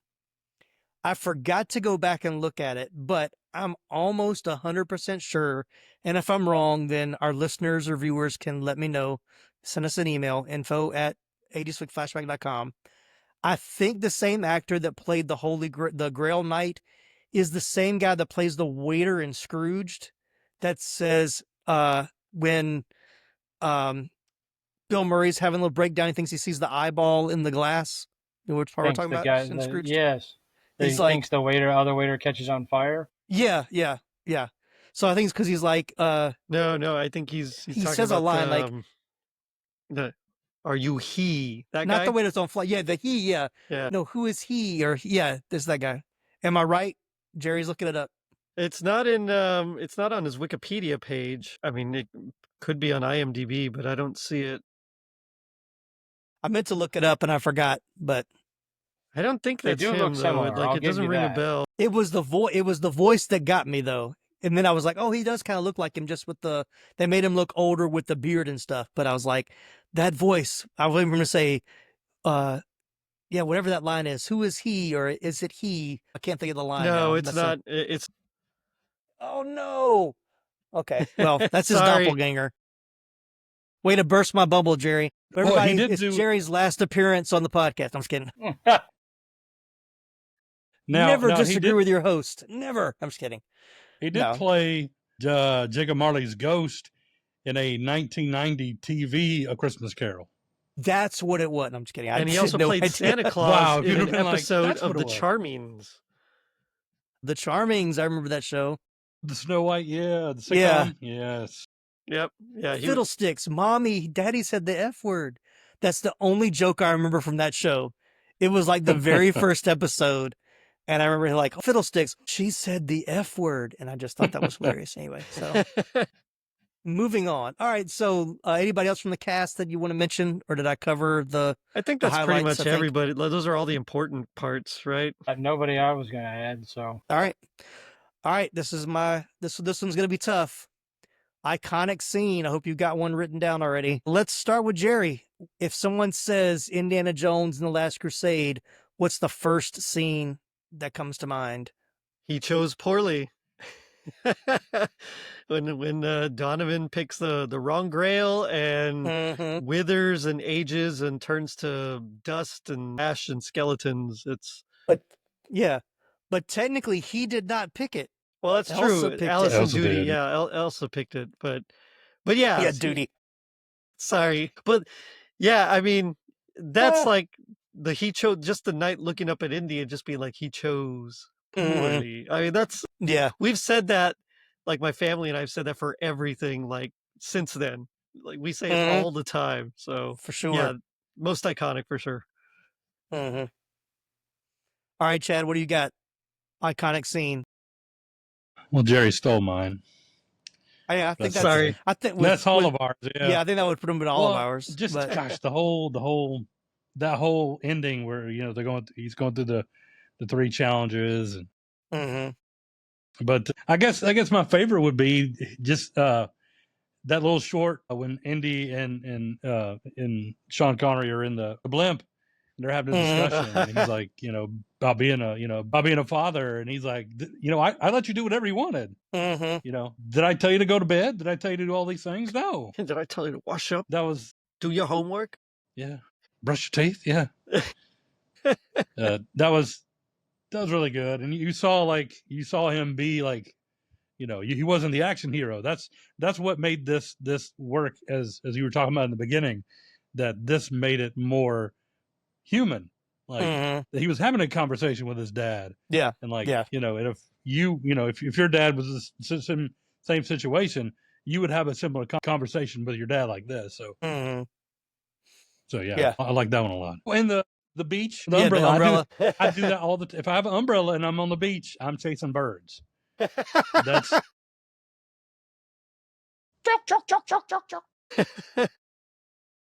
[SPEAKER 1] I forgot to go back and look at it, but I'm almost 100% sure. And if I'm wrong, then our listeners or viewers can let me know. Send us an email, info@80sflickflashback.com. I think the same actor that played the Grail Knight is the same guy that plays the waiter in Scrooged. That says when Bill Murray's having a little breakdown, he thinks he sees the eyeball in the glass. You know which part we're talking about? In Scrooged?
[SPEAKER 3] Yes. He thinks the other waiter catches on fire.
[SPEAKER 1] Yeah. So I think it's because he's like,
[SPEAKER 2] no, I think he's
[SPEAKER 1] he
[SPEAKER 2] talking
[SPEAKER 1] says
[SPEAKER 2] about
[SPEAKER 1] a line like,
[SPEAKER 2] are you he? That
[SPEAKER 1] not
[SPEAKER 2] guy?
[SPEAKER 1] the way that's on fly. Yeah, the he, yeah. No, who is he? Or yeah, there's that guy. Am I right? Jerry's looking it up.
[SPEAKER 2] It's not on his Wikipedia page. I mean, it could be on IMDb, but I don't see it.
[SPEAKER 1] I meant to look it up and I forgot, but
[SPEAKER 2] I don't think that's him,
[SPEAKER 3] look
[SPEAKER 2] though.
[SPEAKER 3] similar.
[SPEAKER 2] Like, it doesn't ring a bell.
[SPEAKER 1] it was the voice that got me though. And then I was like, oh, he does kind of look like him just with they made him look older with the beard and stuff. But I was like, that voice, I was even going to say, whatever that line is, who is he or is it he? I can't think of the line.
[SPEAKER 2] No,
[SPEAKER 1] now.
[SPEAKER 2] it's not. It's.
[SPEAKER 1] Oh, no. Okay. Well, that's his
[SPEAKER 2] Sorry.
[SPEAKER 1] doppelganger. Way to burst my bubble, Jerry. But
[SPEAKER 4] Well,
[SPEAKER 1] everybody, it's Jerry's last appearance on the podcast. I'm just kidding. Never disagree with your host. Never. I'm just kidding.
[SPEAKER 4] He did play Jacob Marley's ghost in a 1990 TV A Christmas Carol.
[SPEAKER 1] That's what it was. I'm just kidding.
[SPEAKER 2] And he also played Santa Claus in an episode of The Charmings.
[SPEAKER 1] The Charmings. I remember that show.
[SPEAKER 4] The Snow White, the sitcom. Yes.
[SPEAKER 2] Yep. Yeah.
[SPEAKER 1] Fiddlesticks. Mommy, Daddy said the F word. That's the only joke I remember from that show. It was like the very first episode. And I remember like, Fiddlesticks, she said the F word. And I just thought that was hilarious anyway. So moving on. All right. So anybody else from the cast that you want to mention? Or did I cover
[SPEAKER 2] I think that's pretty much everybody. Those are all the important parts, right?
[SPEAKER 3] Nobody I was going to add. So.
[SPEAKER 1] All right. This one's going to be tough. Iconic scene. I hope you got one written down already. Let's start with Jerry. If someone says Indiana Jones and the Last Crusade, what's the first scene that comes to mind?
[SPEAKER 2] He chose poorly. when Donovan picks the wrong grail and withers and ages and turns to dust and ash and skeletons.
[SPEAKER 1] But technically he did not pick it.
[SPEAKER 2] Well, that's true. Allison Duty, Elsa picked it, but yeah.
[SPEAKER 1] Yeah, Duty.
[SPEAKER 2] Sorry, but yeah, I mean, that's like he chose just the night looking up at Indy and just being like, he chose poorly. I mean, we've said that, like my family and I've said that for everything, like since then, like we say it all the time. So
[SPEAKER 1] for sure,
[SPEAKER 2] yeah, most iconic for sure.
[SPEAKER 1] All right, Chad, what do you got? Iconic scene.
[SPEAKER 4] Well, Jerry stole mine.
[SPEAKER 1] I think that's
[SPEAKER 2] Sorry.
[SPEAKER 1] I think
[SPEAKER 4] That's all of ours.
[SPEAKER 1] yeah, I think that would put them in all of
[SPEAKER 4] Well,
[SPEAKER 1] ours.
[SPEAKER 4] Just
[SPEAKER 1] but,
[SPEAKER 4] gosh, that whole ending where he's going through the three challenges, and but I guess my favorite would be just that little short when Indy and Sean Connery are in the blimp. And they're having a discussion, and he's like, about being a father, and he's like, I let you do whatever you wanted. Did I tell you to go to bed? Did I tell you to do all these things? No.
[SPEAKER 2] Did I tell you to wash up?
[SPEAKER 4] That was
[SPEAKER 2] Do your homework?
[SPEAKER 4] Yeah. Brush your teeth. Yeah. That was really good, and you saw him be like, he wasn't the action hero. That's what made this work, as you were talking about in the beginning, that this made it more human. Like he was having a conversation with his dad.
[SPEAKER 1] Yeah.
[SPEAKER 4] And and if if your dad was the same situation, you would have a similar conversation with your dad like this. So so yeah, I like that one a lot. And the beach, the umbrella.
[SPEAKER 1] The umbrella.
[SPEAKER 4] I do that all the time. If I have an umbrella and I'm on the beach, I'm chasing birds. That's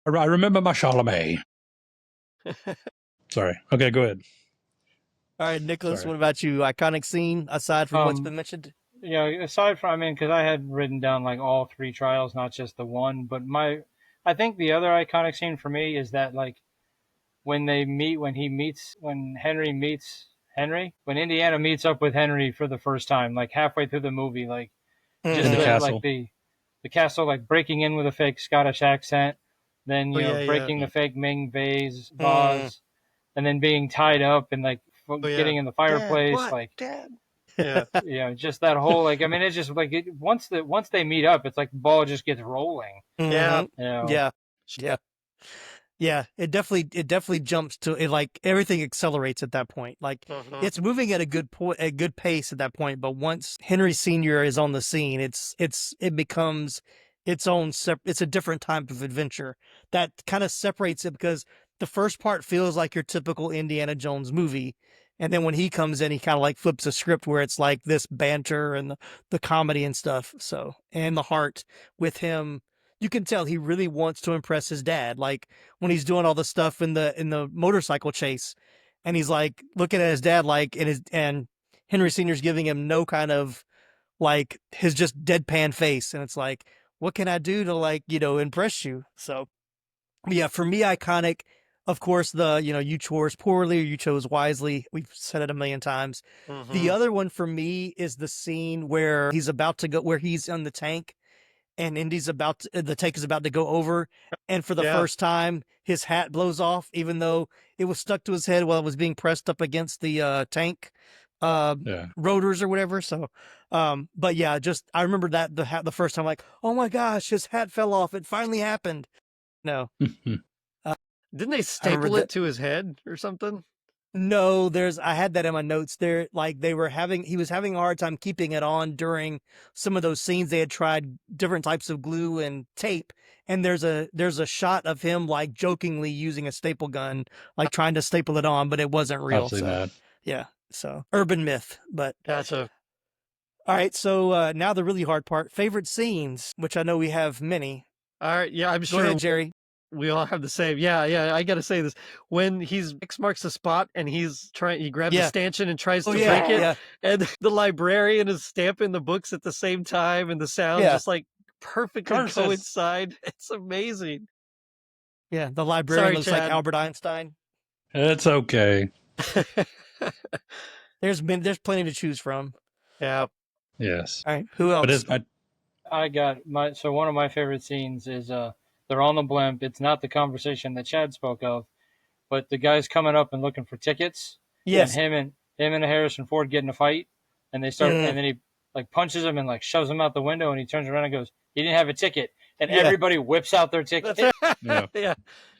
[SPEAKER 4] I remember my Charlemagne. Sorry. Okay, go ahead.
[SPEAKER 1] All right, Nicholas,
[SPEAKER 4] Sorry.
[SPEAKER 1] what about you? Iconic scene aside from what's been mentioned?
[SPEAKER 3] Yeah, aside from, because I had written down like all three trials, not just the one, but I think the other iconic scene for me is that like when Indiana meets up with Henry for the first time, like halfway through the movie, like just
[SPEAKER 4] the castle.
[SPEAKER 3] like the castle, like breaking in with a fake Scottish accent, then breaking the fake Ming vase, and then being tied up and like getting in the fireplace,
[SPEAKER 2] Dad.
[SPEAKER 3] Yeah, just that whole it's just like once they meet up, it's like the ball just gets rolling.
[SPEAKER 1] Yeah. It definitely jumps to it, like everything accelerates at that point. Like it's moving at a good pace at that point, but once Henry Sr. is on the scene, it becomes its own it's a different type of adventure that kind of separates it, because the first part feels like your typical Indiana Jones movie. And then when he comes in, he kind of like flips a script where it's like this banter and the comedy and stuff. So, and the heart with him, you can tell he really wants to impress his dad. Like when he's doing all the stuff in the motorcycle chase, and he's like looking at his dad, like, and Henry Sr.'s giving him no kind of like his just deadpan face. And it's like, what can I do to like, impress you? So yeah, for me, iconic, of course, you chose poorly or you chose wisely. We've said it a million times. The other one for me is the scene where he's on the tank, and the tank is about to go over. And for the first time, his hat blows off, even though it was stuck to his head while it was being pressed up against the tank rotors or whatever. So, but yeah, just, I remember that the first time, like, oh my gosh, his hat fell off. It finally happened. No.
[SPEAKER 2] Didn't they staple it to his head or something?
[SPEAKER 1] No, I had that in my notes there. Like he was having a hard time keeping it on during some of those scenes. They had tried different types of glue and tape. And there's a shot of him like jokingly using a staple gun, like trying to staple it on, but it wasn't real. Yeah. So urban myth, but
[SPEAKER 2] gotcha.
[SPEAKER 1] All right. So now the really hard part, favorite scenes, which I know we have many.
[SPEAKER 2] All right. Yeah, I'm sure.
[SPEAKER 1] Go ahead, Jerry.
[SPEAKER 2] We all have the same. Yeah. I got to say this. When X marks the spot and he grabs a stanchion and tries to break it. And the librarian is stamping the books at the same time, and the sound just like perfectly coincide. It's amazing.
[SPEAKER 1] Yeah. The librarian looks like Albert Einstein.
[SPEAKER 4] It's okay.
[SPEAKER 1] There's plenty to choose from.
[SPEAKER 2] Yeah.
[SPEAKER 4] Yes.
[SPEAKER 1] All right. Who else?
[SPEAKER 3] I got one of my favorite scenes is they're on the blimp. It's not the conversation that Chad spoke of, but the guy's coming up and looking for tickets.
[SPEAKER 1] Yes.
[SPEAKER 3] And him and Harrison Ford get in a fight, and they start, and then he like punches him and like shoves him out the window, and he turns around and goes, "He didn't have a ticket," and everybody whips out their ticket.
[SPEAKER 2] Yeah.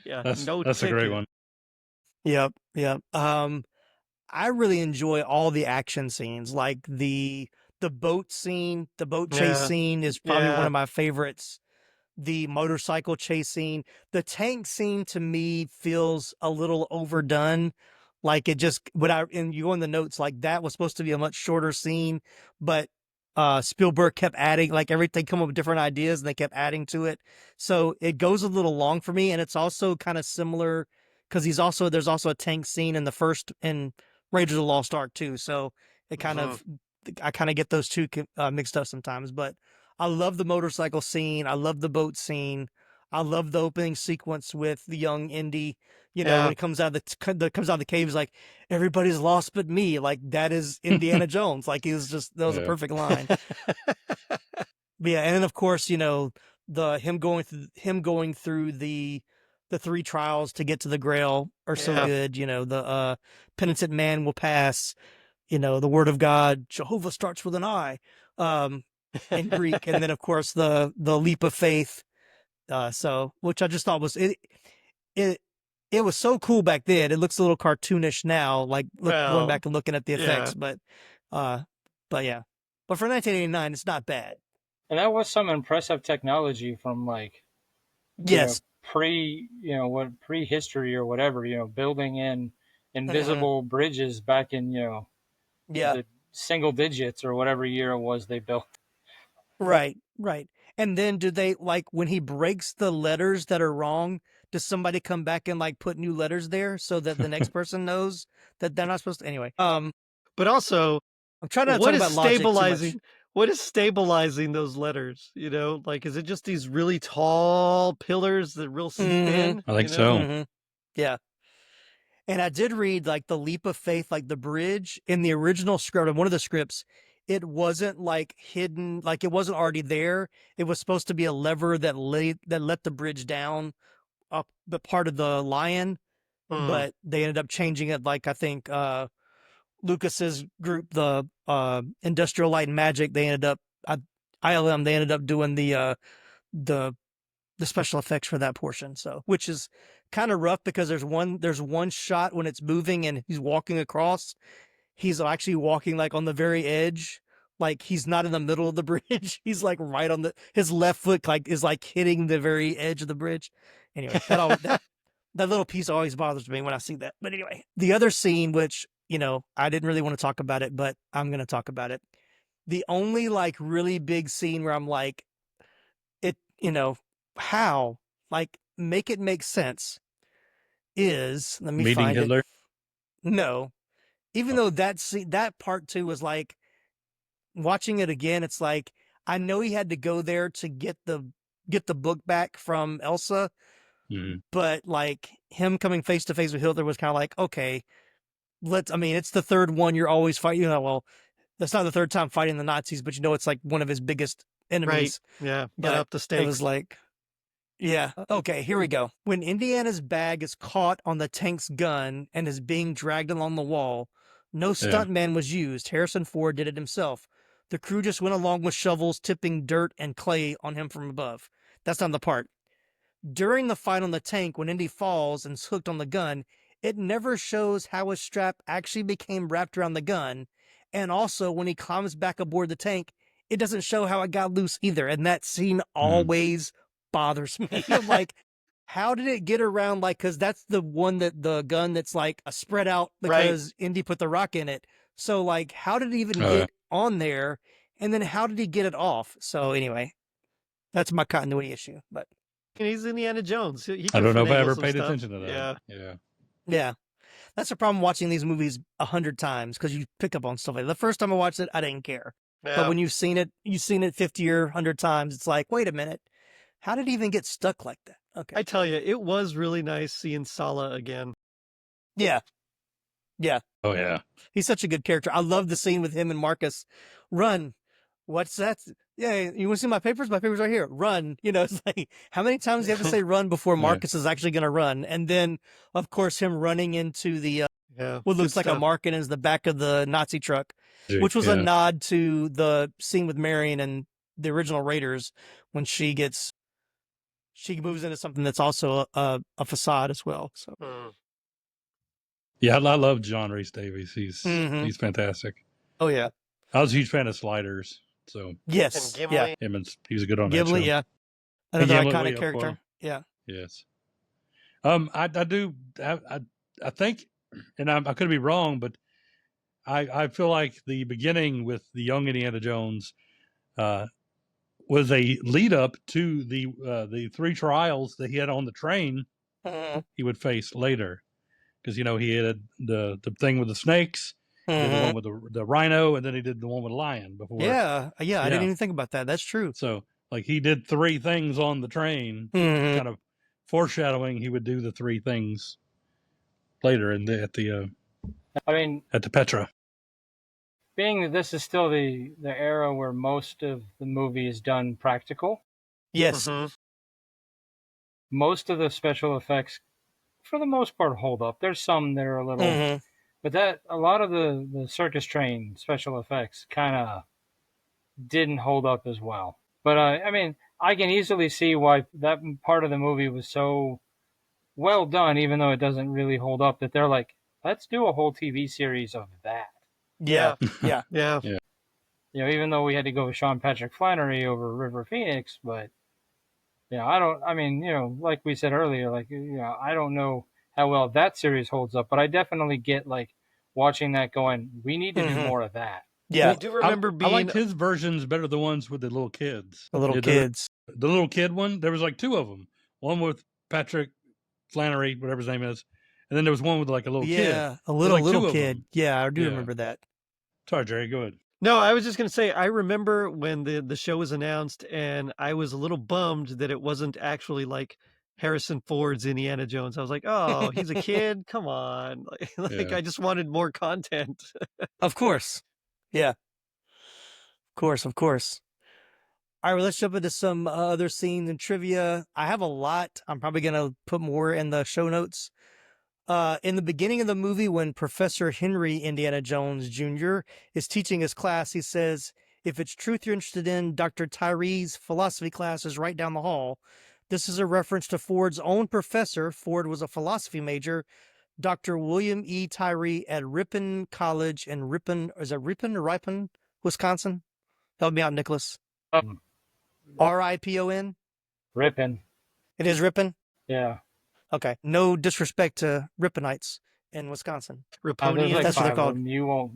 [SPEAKER 4] That's a great one.
[SPEAKER 1] Yep. I really enjoy all the action scenes, like the boat scene. The boat chase scene is probably one of my favorites. The motorcycle chase scene, the tank scene, to me feels a little overdone. Like it just, and you go in the notes, like that was supposed to be a much shorter scene, but Spielberg kept adding, like everything come up with different ideas and they kept adding to it. So it goes a little long for me. And it's also kind of similar because there's also a tank scene in the first in Raiders of the Lost Ark too. So it kind of, I kind of get those two mixed up sometimes, but I love the motorcycle scene. I love the boat scene. I love the opening sequence with the young Indy, when he comes out of the cave, he's like, everybody's lost but me. Like that is Indiana Jones. Like that was a perfect line. But yeah, and then of course, him going through the three trials to get to the Grail are so good. The penitent man will pass. The word of God, Jehovah starts with an I, in Greek, and then of course the leap of faith. Which I just thought was it was so cool back then. It looks a little cartoonish now, like going back and looking at the effects, but yeah. But for 1989, it's not bad.
[SPEAKER 3] And that was some impressive technology from prehistory or whatever, building in invisible bridges back in, the single digits or whatever year it was they built.
[SPEAKER 1] Right. And then do they, like, when he breaks the letters that are wrong, does somebody come back and like put new letters there so that the next person knows that they're not supposed to? Anyway.
[SPEAKER 2] But also,
[SPEAKER 1] I'm trying to talk about
[SPEAKER 2] stabilizing. What is stabilizing those letters? Like, is it just these really tall pillars that real thin?
[SPEAKER 4] I think so.
[SPEAKER 1] Yeah. And I did read like the leap of faith, like the bridge in the original script, in one of the scripts, it wasn't like hidden, like it wasn't already there. It was supposed to be a lever that let the bridge down up the part of the lion, but they ended up changing it. Like I think Lucas's group, the Industrial Light and Magic, they ended up ILM. They ended up doing the special effects for that portion. So, which is kind of rough because there's one shot when it's moving and he's walking across. He's actually walking like on the very edge. Like he's not in the middle of the bridge. He's like right on his left foot is like hitting the very edge of the bridge. Anyway, that little piece always bothers me when I see that. But anyway, the other scene, which, I didn't really want to talk about it, but I'm going to talk about it. The only like really big scene where I'm like, how, like, make it make sense is, let me
[SPEAKER 4] Meeting
[SPEAKER 1] find
[SPEAKER 4] Hitler?
[SPEAKER 1] it. No. Even though that part two was like, watching it again, it's like, I know he had to go there to get the book back from Elsa, but like him coming face to face with Hitler was kind of like, okay, it's the third one you're always fighting. Well, that's not the third time fighting the Nazis, but it's like one of his biggest enemies.
[SPEAKER 2] Right. Yeah. Get up the stakes.
[SPEAKER 1] It was like, yeah. Okay, here we go. When Indiana's bag is caught on the tank's gun and is being dragged along the wall, no stuntman was used. Harrison Ford did it himself. The crew just went along with shovels, tipping dirt and clay on him from above. That's not the part. During the fight on the tank, when Indy falls and is hooked on the gun, it never shows how his strap actually became wrapped around the gun. And also, when he climbs back aboard the tank, it doesn't show how it got loose either. And that scene always bothers me. I'm like, how did it get around? Like, because that's the gun that's like a spread out because Indy put the rock in it. So like, how did it even get on there? And then how did he get it off? So anyway, that's my continuity issue. But
[SPEAKER 2] he's Indiana Jones.
[SPEAKER 4] I don't know if I ever paid attention to that.
[SPEAKER 1] Yeah. That's the problem watching these movies 100 times because you pick up on stuff like that. The first time I watched it, I didn't care. Yeah. But when you've seen it 50 or 100 times, it's like, wait a minute. How did he even get stuck like that? Okay.
[SPEAKER 2] I tell you, it was really nice seeing Sala again.
[SPEAKER 1] Yeah. Yeah.
[SPEAKER 4] Oh, yeah.
[SPEAKER 1] He's such a good character. I love the scene with him and Marcus. Run. What's that? Yeah, you want to see my papers? My papers right here. Run. It's like, how many times do you have to say run before Marcus is actually going to run? And then, of course, him running into the, what looks like a market is the back of the Nazi truck, which was a nod to the scene with Marion and the original Raiders when she moves into something that's also a facade as well. So,
[SPEAKER 4] yeah, I love John Rhys Davies. He's fantastic.
[SPEAKER 1] Oh yeah,
[SPEAKER 4] I was a huge fan of Sliders. So
[SPEAKER 1] yes,
[SPEAKER 2] and Gimli.
[SPEAKER 4] Him and he was good on
[SPEAKER 1] Gimli.
[SPEAKER 4] that show.
[SPEAKER 1] Yeah, another iconic character. Yeah.
[SPEAKER 4] Yes. I think, and I could be wrong, but I feel like the beginning with the young Indiana Jones was a lead up to the 3 trials that he had on the train he would face later. Because, you know, he had the thing with the snakes, he did the one with the rhino, and then he did the one with the lion before.
[SPEAKER 1] Yeah, I didn't even think about that. That's true.
[SPEAKER 4] So, like, he did 3 things on the train, kind of foreshadowing he would do the 3 things later at the Petra.
[SPEAKER 3] Being that this is still the era where most of the movie is done practical.
[SPEAKER 1] Yes.
[SPEAKER 3] Most of the special effects, for the most part, hold up. There's some that are a little, but a lot of the circus train special effects kind of didn't hold up as well. But I mean, I can easily see why that part of the movie was so well done, even though it doesn't really hold up. That they're like, let's do a whole TV series of that.
[SPEAKER 1] Yeah.
[SPEAKER 3] You know, even though we had to go with Sean Patrick Flannery over River Phoenix, but I mean, you know, like we said earlier, like, you know, I don't know how well that series holds up, but I definitely get like watching that going, we need to do more of that.
[SPEAKER 1] Yeah.
[SPEAKER 2] I do remember
[SPEAKER 4] I liked his versions better, the ones with the little kids.
[SPEAKER 1] The little kids.
[SPEAKER 4] The little kid one, there was like 2 of them. One with Patrick Flannery, whatever his name is. And then there was one with like a little kid.
[SPEAKER 1] Yeah, a little kid. Yeah, I do
[SPEAKER 4] Yeah.
[SPEAKER 1] remember that.
[SPEAKER 4] Sorry, Jerry, go ahead.
[SPEAKER 2] No, I was just going to say, I remember when the show was announced, and I was a little bummed that it wasn't actually like Harrison Ford's Indiana Jones. I was like, oh, he's a kid? Come on. Like I just wanted more content.
[SPEAKER 1] Of course. Yeah. Of course. All right, well, let's jump into some other scenes and trivia. I have a lot. I'm probably going to put more in the show notes. In the beginning of the movie, when Professor Henry Indiana Jones Jr. is teaching his class, he says, if it's truth you're interested in, Dr. Tyree's philosophy class is right down the hall. This is a reference to Ford's own professor. Ford was a philosophy major, Dr. William E. Tyree at Ripon College in Ripon, Wisconsin? Help me out, Nicholas. R-I-P-O-N?
[SPEAKER 3] Ripon.
[SPEAKER 1] It is Ripon?
[SPEAKER 3] Yeah.
[SPEAKER 1] Okay. No disrespect to Ripponites in Wisconsin.
[SPEAKER 2] Riponians.
[SPEAKER 3] Like
[SPEAKER 1] That's what they're called.
[SPEAKER 3] You won't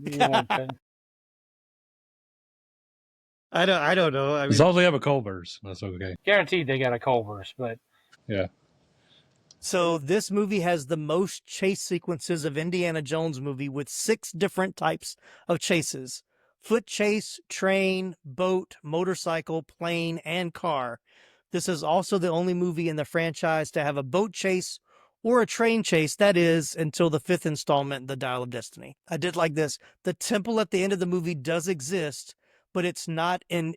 [SPEAKER 2] I don't know. I mean,
[SPEAKER 4] As long as they have a Culver's, that's okay.
[SPEAKER 3] guaranteed they got a Culver's, but
[SPEAKER 4] Yeah.
[SPEAKER 1] So this movie has the most chase sequences of Indiana Jones movie with 6 different types of chases. Foot chase, train, boat, motorcycle, plane, and car. This is also the only movie in the franchise to have a boat chase or a train chase, that is, until the 5th installment, The Dial of Destiny. I did like this. The temple at the end of the movie does exist, but it's not in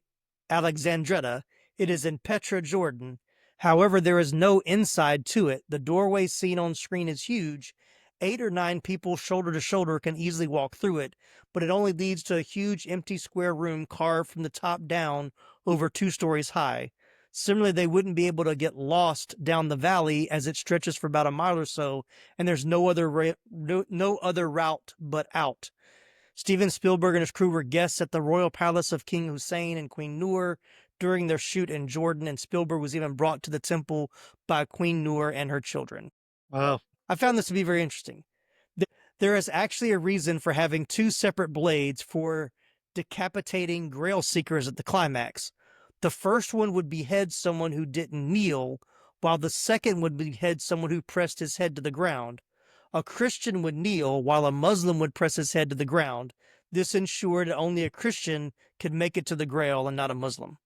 [SPEAKER 1] Alexandretta. It is in Petra, Jordan. However, there is no inside to it. The doorway seen on screen is huge. 8 or 9 people shoulder to shoulder can easily walk through it, but it only leads to a huge empty square room carved from the top down over 2 stories high. Similarly, they wouldn't be able to get lost down the valley as it stretches for about a mile or so, and there's no other route but out. Steven Spielberg and his crew were guests at the royal palace of King Hussein and Queen Noor during their shoot in Jordan, and Spielberg was even brought to the temple by Queen Noor and her children.
[SPEAKER 2] wow.
[SPEAKER 1] I found this to be very interesting. There is actually a reason for having 2 separate blades for decapitating Grail seekers at the climax. The first one would behead someone who didn't kneel, while the second would behead someone who pressed his head to the ground. A Christian would kneel, while a Muslim would press his head to the ground. This ensured that only a Christian could make it to the Grail and not a Muslim.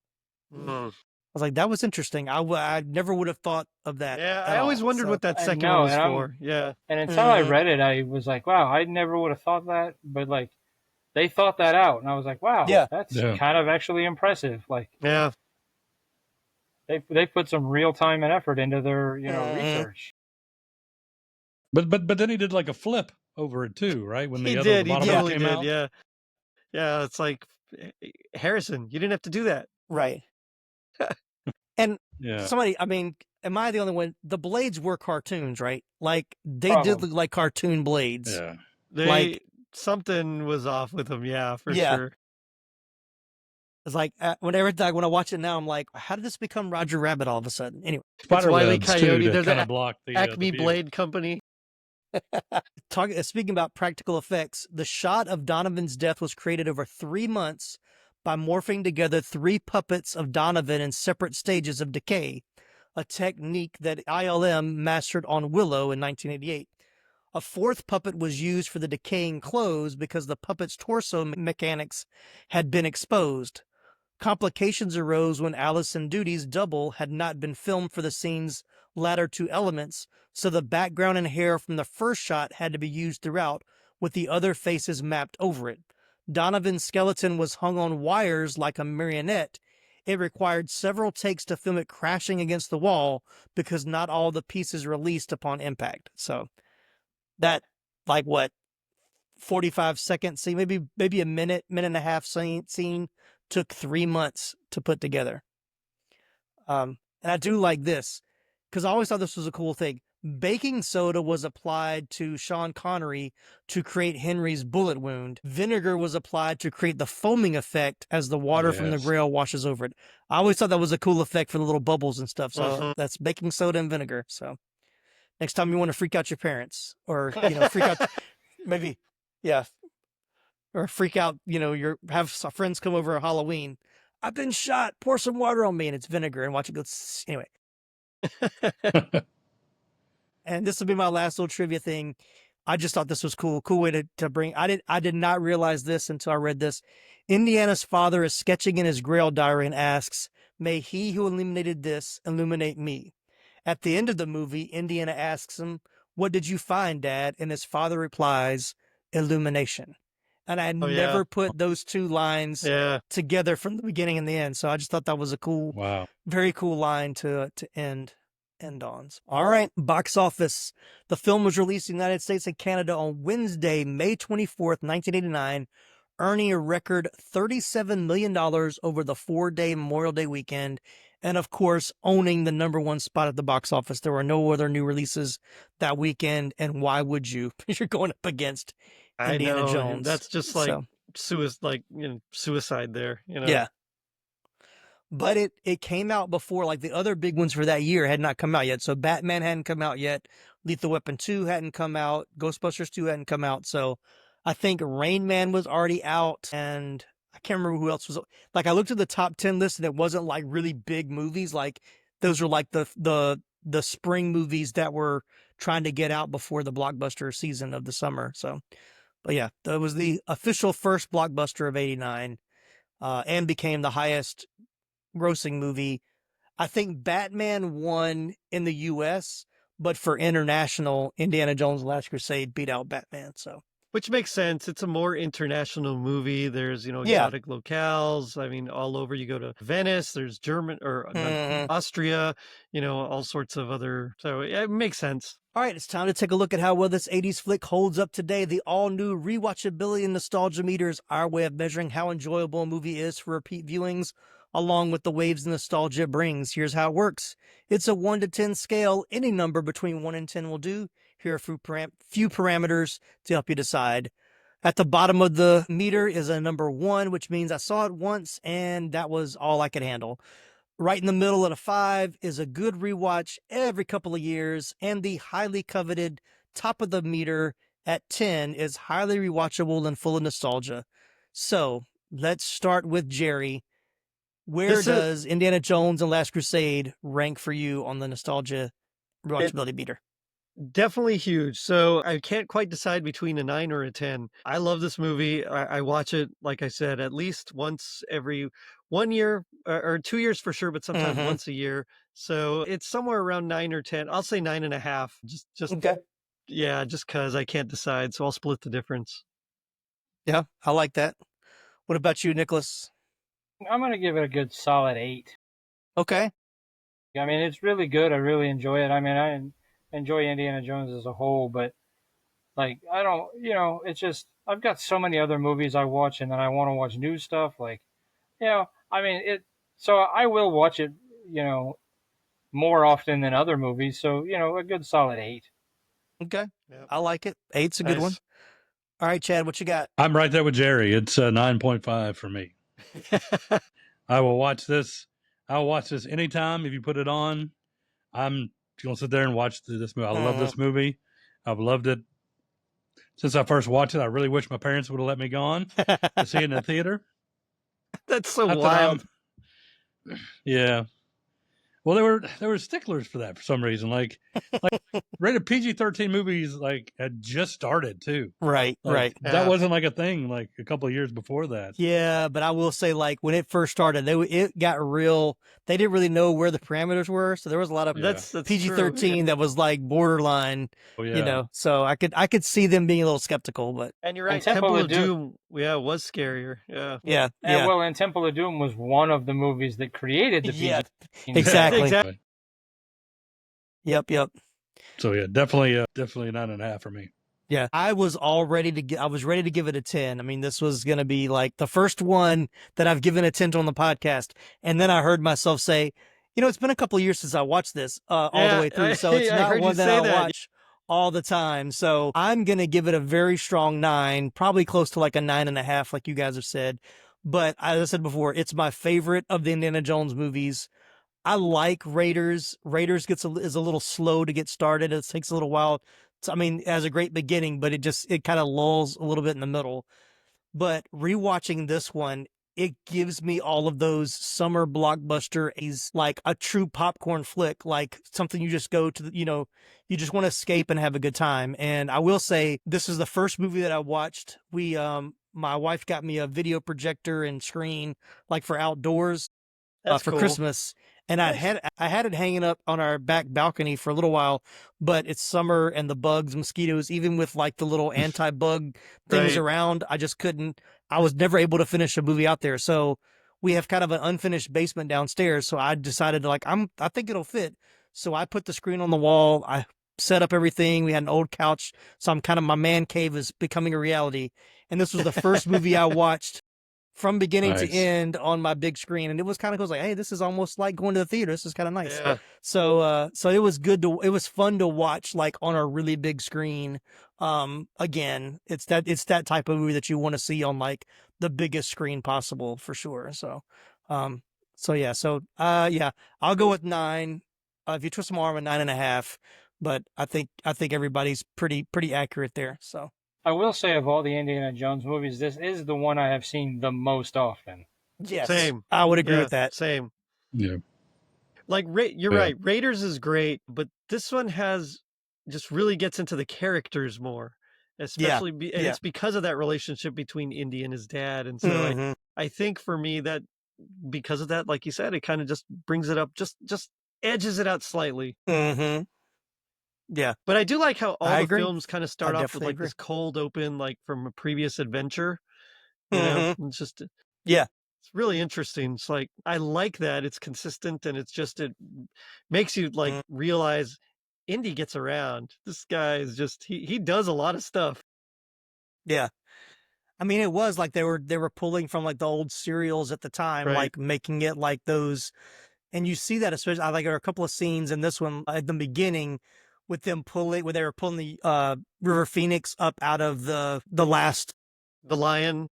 [SPEAKER 1] I was like, that was interesting. I never would have thought of that.
[SPEAKER 2] Yeah, I always wondered what that second one was for. Yeah.
[SPEAKER 3] And until I read it, I was like, wow, I never would have thought that. But like, they thought that out, and I was like, wow, that's kind of actually impressive. Like,
[SPEAKER 2] yeah,
[SPEAKER 3] they put some real time and effort into their research.
[SPEAKER 4] But then he did like a flip over it too, right? When
[SPEAKER 2] he
[SPEAKER 4] the
[SPEAKER 2] did.
[SPEAKER 4] other
[SPEAKER 2] He totally
[SPEAKER 4] came
[SPEAKER 2] did.
[SPEAKER 4] out.
[SPEAKER 2] Yeah, yeah. It's like, Harrison, you didn't have to do that.
[SPEAKER 1] Right. And
[SPEAKER 4] Yeah.
[SPEAKER 1] somebody, I mean, am I the only one? The blades were cartoons, right? Like, they did look like cartoon blades.
[SPEAKER 4] Yeah.
[SPEAKER 2] Something was off with them. Yeah, for sure.
[SPEAKER 1] It's like, when I watch it now, I'm like, how did this become Roger Rabbit all of a sudden? Anyway.
[SPEAKER 2] It's Wile E.
[SPEAKER 4] Spiderwebs,
[SPEAKER 2] Coyote.
[SPEAKER 4] too,
[SPEAKER 2] They're
[SPEAKER 4] to kind
[SPEAKER 2] the
[SPEAKER 4] of block the
[SPEAKER 2] Acme
[SPEAKER 4] view.
[SPEAKER 2] Blade Company.
[SPEAKER 1] Speaking about practical effects, the shot of Donovan's death was created over 3 months by morphing together 3 puppets of Donovan in separate stages of decay, a technique that ILM mastered on Willow in 1988. A 4th puppet was used for the decaying clothes because the puppet's torso mechanics had been exposed. Complications arose when Allison Duty's double had not been filmed for the scene's latter 2 elements, so the background and hair from the first shot had to be used throughout, with the other faces mapped over it. Donovan's skeleton was hung on wires like a marionette. It required several takes to film it crashing against the wall because not all the pieces released upon impact. So that, 45-second scene, maybe a minute and a half scene took 3 months to put together. And I do like this because I always thought this was a cool thing. Baking soda was applied to Sean Connery to create Henry's bullet wound. Vinegar was applied to create the foaming effect as the water from the Grail washes over it. I always thought that was a cool effect for the little bubbles and stuff. So that's baking soda and vinegar. So next time you want to freak out your parents or, freak out, maybe, or freak out, have friends come over at Halloween. I've been shot. Pour some water on me, and it's vinegar, and watch it go. Anyway. And this will be my last little trivia thing. I just thought this was cool. Cool way to bring. I did not realize this until I read this. Indiana's father is sketching in his Grail diary and asks, "May he who illuminated this illuminate me." At the end of the movie, Indiana asks him, "What did you find, Dad?" And his father replies, "Illumination." And I never put those 2 lines together from the beginning and the end. So I just thought that was a cool, very cool line to end on. All right, box office. The film was released in the United States and Canada on Wednesday, May 24th, 1989, earning a record $37 million over the 4-day Memorial Day weekend. And of course, owning the #1 spot at the box office. There were no other new releases that weekend. And why would you? You're going up against Indiana Jones.
[SPEAKER 2] That's just like suicide there.
[SPEAKER 1] Yeah. But it came out before, like the other big ones for that year had not come out yet. So Batman hadn't come out yet. Lethal Weapon 2 hadn't come out. Ghostbusters 2 hadn't come out. So I think Rain Man was already out. And I can't remember who else was. Like I looked at the top 10 list and it wasn't like really big movies. Like those were like the spring movies that were trying to get out before the blockbuster season of the summer. So, but yeah, that was the official first blockbuster of 89 and became the highest grossing movie. I think Batman won in the US, but for international, Indiana Jones Last Crusade beat out Batman. So,
[SPEAKER 2] which makes sense. It's a more international movie. There's, exotic locales. I mean, all over. You go to Venice, there's German or Austria, all sorts of other. So it makes sense.
[SPEAKER 1] All right, it's time to take a look at how well this 80s flick holds up today. The all-new rewatchability and nostalgia meter is our way of measuring how enjoyable a movie is for repeat viewings, along with the waves of nostalgia it brings. Here's how it works. It's a 1 to 10 scale. Any number between 1 and 10 will do. Here are a few parameters to help you decide. At the bottom of the meter is a number 1, which means I saw it once and that was all I could handle. Right in the middle at a 5 is a good rewatch every couple of years, and the highly coveted top of the meter at 10 is highly rewatchable and full of nostalgia. So let's start with Gerry. Where does Indiana Jones and Last Crusade rank for you on the nostalgia rewatchability meter?
[SPEAKER 2] Definitely huge. So I can't quite decide between a 9 or a 10. I love this movie. I watch it, like I said, at least once every 1 year or 2 years for sure, but sometimes once a year. So it's somewhere around 9 or 10. I'll say 9.5. Just
[SPEAKER 1] okay.
[SPEAKER 2] Yeah, just because I can't decide. So I'll split the difference.
[SPEAKER 1] Yeah, I like that. What about you, Nicholas?
[SPEAKER 3] I'm going to give it a good solid 8.
[SPEAKER 1] Okay.
[SPEAKER 3] I mean, it's really good. I really enjoy it. I mean, I enjoy Indiana Jones as a whole, but like, I don't, it's just, I've got so many other movies I watch and then I want to watch new stuff. Like, I mean, so I will watch it, more often than other movies. So, a good solid 8.
[SPEAKER 1] Okay. Yep. I like it. 8's a good one. All right, Chad, what you got?
[SPEAKER 4] I'm right there with Gerry. It's 9.5 for me. I will watch this. I'll watch this anytime if you put it on. I'm going to sit there and watch this movie. I love this movie. I've loved it since I first watched it. I really wish my parents would have let me go on to see it in the theater.
[SPEAKER 2] That's so
[SPEAKER 4] Not that
[SPEAKER 2] wild.
[SPEAKER 4] yeah. Well, they were sticklers for that for some reason. Like rated PG-13 movies had just started too.
[SPEAKER 1] Right.
[SPEAKER 4] That
[SPEAKER 2] Yeah.
[SPEAKER 4] wasn't like a thing like a couple of years before that.
[SPEAKER 1] Yeah, but I will say, like, when it first started, it got real. They didn't really know where the parameters were, so there was a lot of
[SPEAKER 2] That's
[SPEAKER 1] PG-13 that was like borderline.
[SPEAKER 4] Oh yeah.
[SPEAKER 1] So I could see them being a little skeptical, but
[SPEAKER 2] And you're right.
[SPEAKER 3] And Temple of
[SPEAKER 2] Doom, was scarier. Yeah.
[SPEAKER 1] yeah,
[SPEAKER 3] And well, and Temple of Doom was one of the movies that created the
[SPEAKER 1] Yeah,
[SPEAKER 3] PG.
[SPEAKER 1] exactly.
[SPEAKER 2] Exactly.
[SPEAKER 1] Yep.
[SPEAKER 4] So yeah, definitely 9.5 for me.
[SPEAKER 1] Yeah, I was ready to give it a 10. I mean, this was going to be like the first one that I've given a 10 to on the podcast. And then I heard myself say, it's been a couple of years since I watched this all the way through. So it's not one that I watch all the time. So I'm going to give it a very strong 9, probably close to like a 9.5, like you guys have said. But as I said before, it's my favorite of the Indiana Jones movies. I like Raiders. Raiders is a little slow to get started. It takes a little while. It has a great beginning, but it kind of lulls a little bit in the middle. But rewatching this one, it gives me all of those summer blockbuster is like a true popcorn flick, like something you just go to, you just want to escape and have a good time. And I will say, this is the first movie that I watched. My wife got me a video projector and screen, like for outdoors, for
[SPEAKER 2] cool.
[SPEAKER 1] Christmas. And I had it hanging up on our back balcony for a little while, but it's summer and the bugs, mosquitoes, even with like the little anti-bug things around, I was never able to finish a movie out there. So we have kind of an unfinished basement downstairs. So I decided to I think it'll fit. So I put the screen on the wall. I set up everything. We had an old couch. So my man cave is becoming a reality. And this was the first movie I watched from beginning to end on my big screen. And it was kind of like, hey, this is almost like going to the theater. This is kind of nice.
[SPEAKER 2] Yeah.
[SPEAKER 1] So it was it was fun to watch like on a really big screen. Again, it's that type of movie that you want to see on like the biggest screen possible for sure. So I'll go with 9. If you twist my arm, a 9.5, but I think everybody's pretty accurate there. So.
[SPEAKER 3] I will say, of all the Indiana Jones movies, this is the one I have seen the most often.
[SPEAKER 1] Yes.
[SPEAKER 2] Same.
[SPEAKER 1] I would agree with that.
[SPEAKER 2] Same.
[SPEAKER 4] Yeah.
[SPEAKER 2] Like, you're right. Raiders is great, but this one just really gets into the characters more, especially, and it's because of that relationship between Indy and his dad. And so I think for me that because of that, like you said, it kind of just brings it up, just edges it out slightly.
[SPEAKER 1] Mm-hmm. Yeah.
[SPEAKER 2] But I do like how all the
[SPEAKER 1] agree.
[SPEAKER 2] films kind of start off with like this cold open, like from a previous adventure. You know, it's just, it's really interesting. It's like, I like that. It's consistent and it makes you like realize Indy gets around. This guy is just, he does a lot of stuff.
[SPEAKER 1] Yeah. I mean, it was like they were pulling from like the old serials at the time, like making it like those. And you see that, especially, I like there are a couple of scenes in this one at the beginning with them where they were pulling the River Phoenix up out of the lion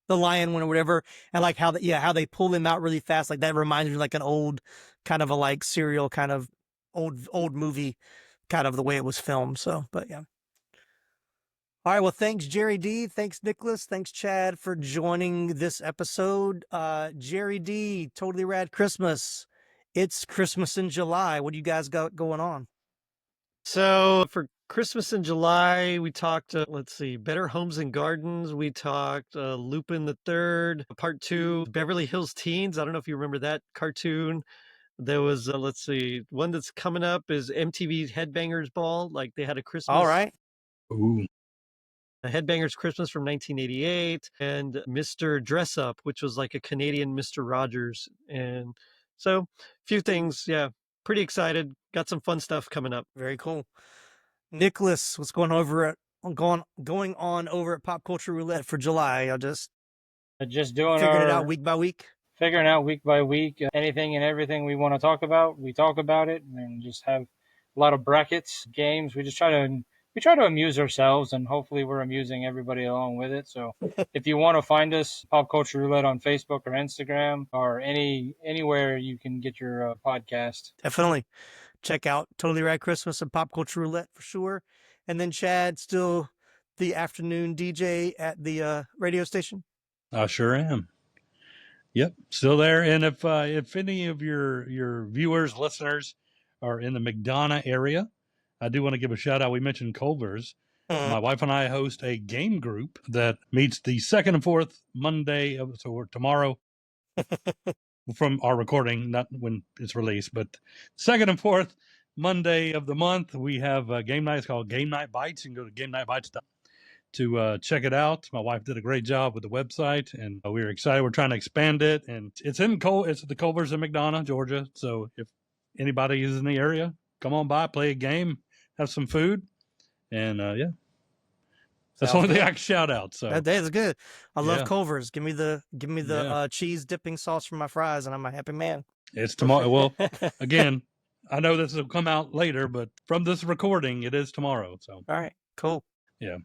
[SPEAKER 1] one or whatever, and like how they pull him out really fast. Like that reminds me of like an old kind of a like serial kind of old movie, kind of the way it was filmed. So, but yeah. All right. Well, thanks, Gerry D. Thanks, Nicholas. Thanks, Chad, for joining this episode. Gerry D, Totally Rad Christmas. It's Christmas in July. What do you guys got going on?
[SPEAKER 2] So for Christmas in July, we talked, Better Homes and Gardens. We talked Lupin the Third, Part 2, Beverly Hills Teens. I don't know if you remember that cartoon. There was, one that's coming up is MTV's Headbangers Ball. Like they had a Christmas.
[SPEAKER 1] All right.
[SPEAKER 4] Ooh.
[SPEAKER 2] A Headbangers Christmas from 1988 and Mr. Dress Up, which was like a Canadian Mr. Rogers. And so a few things. Yeah. Pretty excited. Got some fun stuff coming up.
[SPEAKER 1] Very cool. Nicholas, what's going on over at Pop Culture Roulette for July? I'll just
[SPEAKER 3] doing
[SPEAKER 1] figuring it out week by week.
[SPEAKER 3] Figuring out week by week anything and everything we want to talk about. We talk about it and just have a lot of brackets, games. We try to amuse ourselves, and hopefully we're amusing everybody along with it. So if you want to find us, Pop Culture Roulette on Facebook or Instagram or anywhere you can get your podcast.
[SPEAKER 1] Definitely check out Totally Rad Christmas and Pop Culture Roulette for sure. And then Chad, still the afternoon DJ at the radio station?
[SPEAKER 4] I sure am. Yep, still there. And if any of your viewers, listeners are in the McDonough area, I do want to give a shout out. We mentioned Culver's. My wife and I host a game group that meets the second and fourth Monday so tomorrow from our recording, not when it's released, but second and fourth Monday of the month. We have a game night. It's called Game Night Bites. You can go to GameNightBites.com to check it out. My wife did a great job with the website, and we're excited. We're trying to expand it, and it's at the Culver's in McDonough, Georgia. So if anybody is in the area, come on by, play a game, have some food, and yeah. That's the only thing I can shout out. So
[SPEAKER 1] that's good. I love Culver's. Give me the cheese dipping sauce for my fries, and I'm a happy man.
[SPEAKER 4] It's tomorrow. Well, again, I know this will come out later, but from this recording, it is tomorrow. So
[SPEAKER 1] all right, cool.
[SPEAKER 4] Yeah.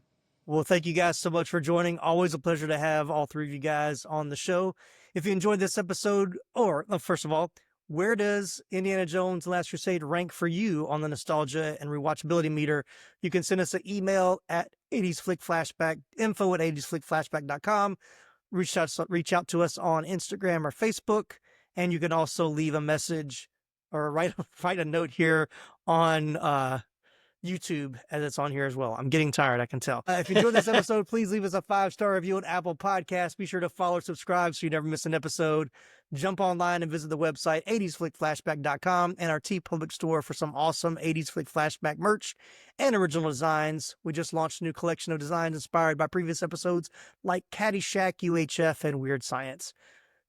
[SPEAKER 1] Well, thank you guys so much for joining. Always a pleasure to have all three of you guys on the show. If you enjoyed this episode, or first of all, where does Indiana Jones Last Crusade rank for you on the nostalgia and rewatchability meter? You can send us an email at 80s Flick Flashback, info@80sflickflashback.com. Reach out to us on Instagram or Facebook, and you can also leave a message or write a note here on YouTube, as it's on here as well. I'm getting tired, I can tell. If you enjoyed this episode, please leave us a 5-star review on Apple Podcasts. Be sure to follow or subscribe so you never miss an episode. Jump online and visit the website 80sflickflashback.com and our TeePublic store for some awesome 80s Flick Flashback merch and original designs. We just launched a new collection of designs inspired by previous episodes like Caddyshack, UHF, and Weird Science.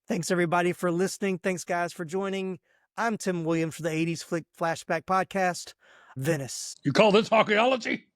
[SPEAKER 1] Thanks everybody for listening. Thanks guys for joining. I'm Tim Williams for the 80s Flick Flashback Podcast. Venice.
[SPEAKER 4] You call this archaeology?